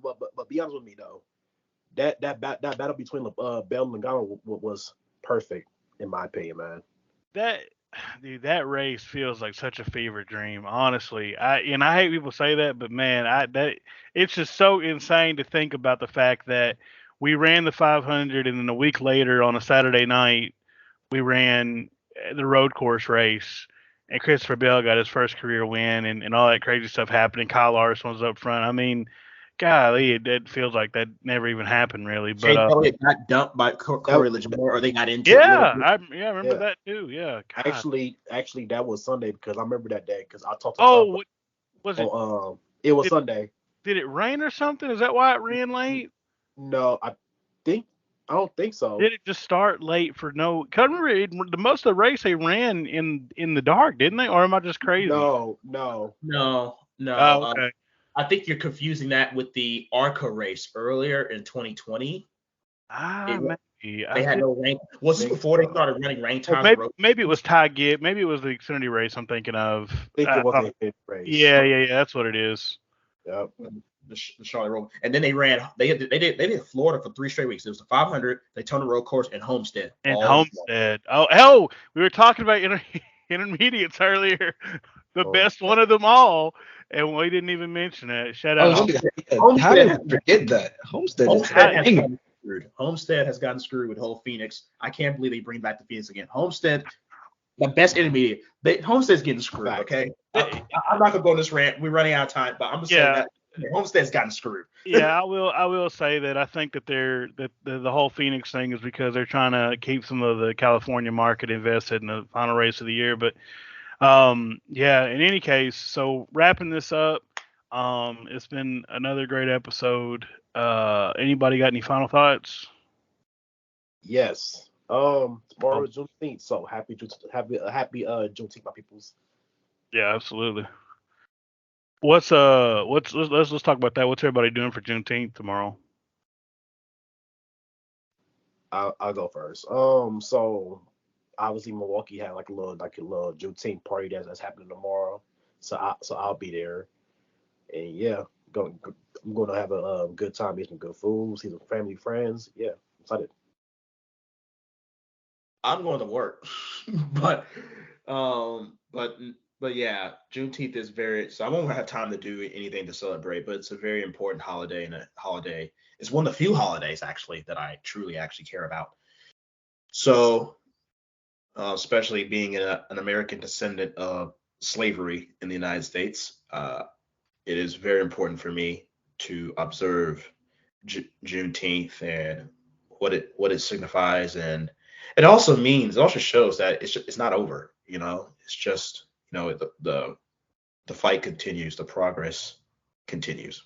But be honest with me though, that battle between Bell and Logano was perfect in my opinion, man. That race feels like such a fever dream, honestly. I hate people say that, but man, it's just so insane to think about the fact that we ran the 500, and then a week later on a Saturday night we ran the road course race, and Christopher Bell got his first career win, and all that crazy stuff happened, and Kyle Larson was up front. I mean, golly, it feels like that never even happened, really. But Elliott got dumped by Corey LaJoie, or they got into it. I remember that too. Yeah. God. Actually, that was Sunday, because I remember that day because I talked to. Was it? It was Sunday. Did it rain or something? Is that why it ran late? No, I don't think so. Did it just start late for no? Cause I remember the most of the race they ran in the dark, didn't they? Or am I just crazy? No. Oh, okay. I think you're confusing that with the ARCA race earlier in 2020. Maybe. They had no rain. Was this before they started running rain times? Maybe it was Ty Gibb. Maybe it was the Xfinity race I'm thinking of. I think it was the Xfinity race. Yeah. That's what it is. Yep. The Charlotte Road, and then they did Florida for 3 straight weeks. It was the 500, Daytona Road Course, and Homestead. Oh, we were talking about intermediates earlier. The best one of them all, and we didn't even mention it. Shout out. How did we forget that? Homestead has gotten screwed with whole Phoenix. I can't believe they bring back the Phoenix again. Homestead, the best intermediate. Homestead's getting screwed. Okay, I'm not gonna go on this rant. We're running out of time, but I'm just saying that Homestead's gotten screwed. Yeah, I will say that I think that the whole Phoenix thing is because they're trying to keep some of the California market invested in the final race of the year. But in any case, so wrapping this up, it's been another great episode. Anybody got any final thoughts? Yes. Tomorrow is Juneteenth, so happy Juneteenth, my peoples. Yeah, absolutely. Let's talk about that. What's everybody doing for Juneteenth tomorrow? I'll go first. So obviously Milwaukee had like a little Juneteenth party that's happening tomorrow. So I'll be there, and I'm going to have a good time, eat some good food, see some family, friends. Yeah, I'm excited. I'm going to work, but yeah, Juneteenth is so I won't have time to do anything to celebrate, but it's a very important holiday, and it's one of the few holidays actually that I truly actually care about. So, especially being an American descendant of slavery in the United States, it is very important for me to observe Juneteenth and what it signifies, and it also shows that it's not over. It's just the fight continues, the progress continues.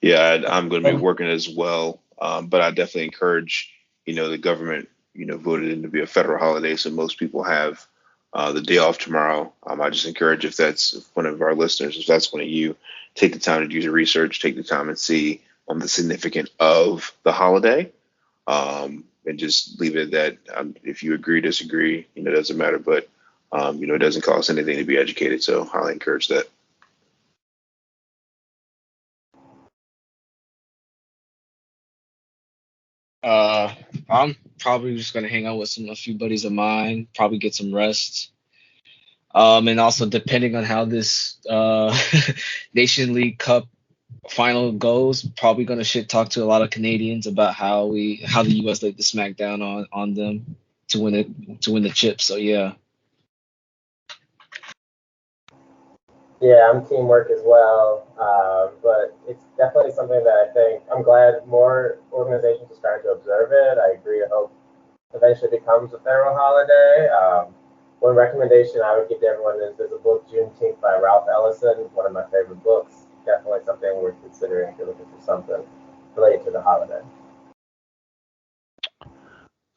Yeah, I'm going to be working as well, but I definitely encourage the government voted in to be a federal holiday, so most people have the day off tomorrow. I just encourage, if that's one of our listeners, if that's one of you, take the time to do your research, take the time and see the significance of the holiday, and just leave it at that. If you agree, disagree, it doesn't matter, but it doesn't cost anything to be educated, so highly encourage that. I'm probably just gonna hang out with a few buddies of mine, probably get some rest. And also depending on how this Nation League Cup final goes, probably gonna shit talk to a lot of Canadians about how the US laid the smackdown on them to win the chip. So yeah. Yeah, I'm teamwork as well, but it's definitely something that I think I'm glad more organizations are starting to observe it. I agree. I hope eventually becomes a federal holiday. One recommendation I would give to everyone is there's a book, Juneteenth by Ralph Ellison, one of my favorite books. Definitely something worth considering if you're looking for something related to the holiday.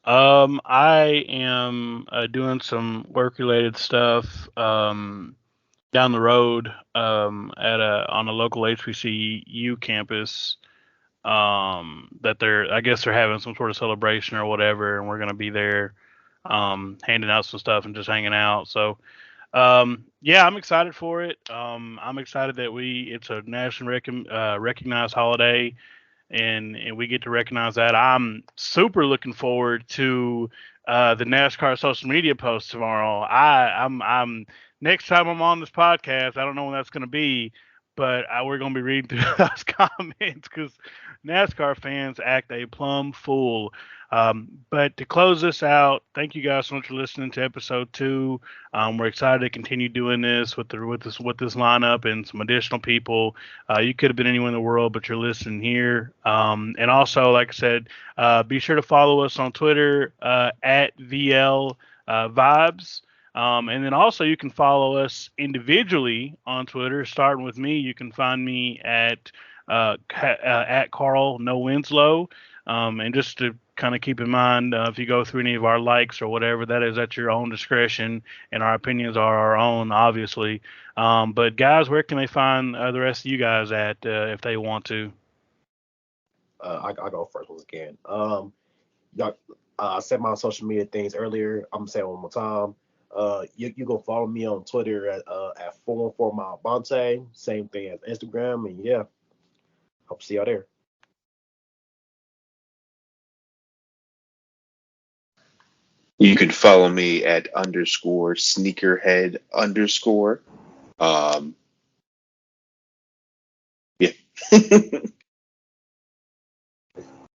I am doing some work-related stuff down the road on a local HBCU campus. That I guess they're having some sort of celebration or whatever, and we're gonna be there, handing out some stuff and just hanging out. So, yeah, I'm excited for it. I'm excited that it's a nationally recognized holiday, and we get to recognize that. I'm super looking forward to the NASCAR social media post tomorrow. I'm next time I'm on this podcast, I don't know when that's going to be, but we're going to be reading through those comments because NASCAR fans act a plumb fool. But to close this out, thank you guys so much for listening to episode 2. We're excited to continue doing this with this lineup and some additional people. You could have been anywhere in the world, but you're listening here. And also, like I said, be sure to follow us on Twitter at VL Vibes. And then also you can follow us individually on Twitter. Starting with me, you can find me at Carl No Winslow. And just to kind of keep in mind, if you go through any of our likes or whatever, that is at your own discretion, and our opinions are our own, obviously. But guys, where can they find the rest of you guys at if they want to? I'll go first once again. I said my social media things earlier. I'm gonna say it one more time. You can follow me on Twitter at 414MileBonte. Same thing as Instagram, and yeah, hope to see y'all there. You can follow me at _sneakerhead_. Yeah.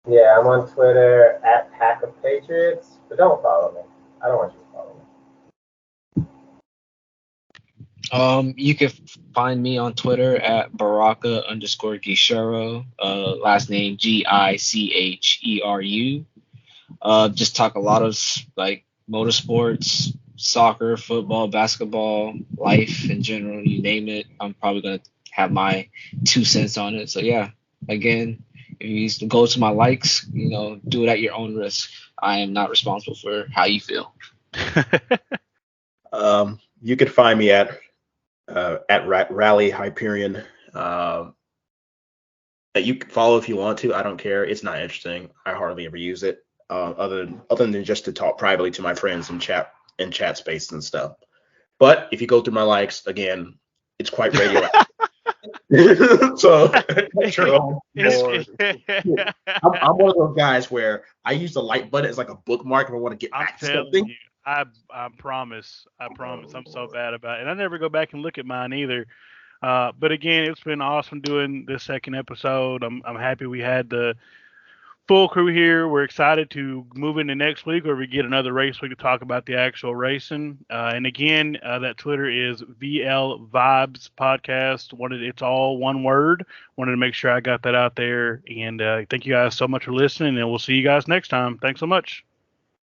Yeah, I'm on Twitter at PackOfPatriots, but don't follow me. I don't want you to follow me. You can find me on Twitter at Baraka_Gishero, last name Gicheru. Just talk a lot of like motorsports, soccer, football, basketball, life in general, you name it. I'm probably gonna have my 2 cents on it. So yeah, again, if you go to my likes, do it at your own risk. I am not responsible for how you feel. You could find me at Rally Hyperion. That you can follow if you want to. I don't care. It's not interesting. I hardly ever use it. Other than just to talk privately to my friends in chat space and stuff. But if you go through my likes, again, it's quite radioactive. So I'm one of those guys where I use the like button as like a bookmark if I want to get back to something. I promise. I'm so bad about it. And I never go back and look at mine either. But again, it's been awesome doing this second episode. I'm happy we had the full crew here. We're excited to move into next week where we get another race week to talk about the actual racing. And again, that Twitter is VL Vibes Podcast. It's all one word. Wanted to make sure I got that out there. And thank you guys so much for listening, and we'll see you guys next time. Thanks so much.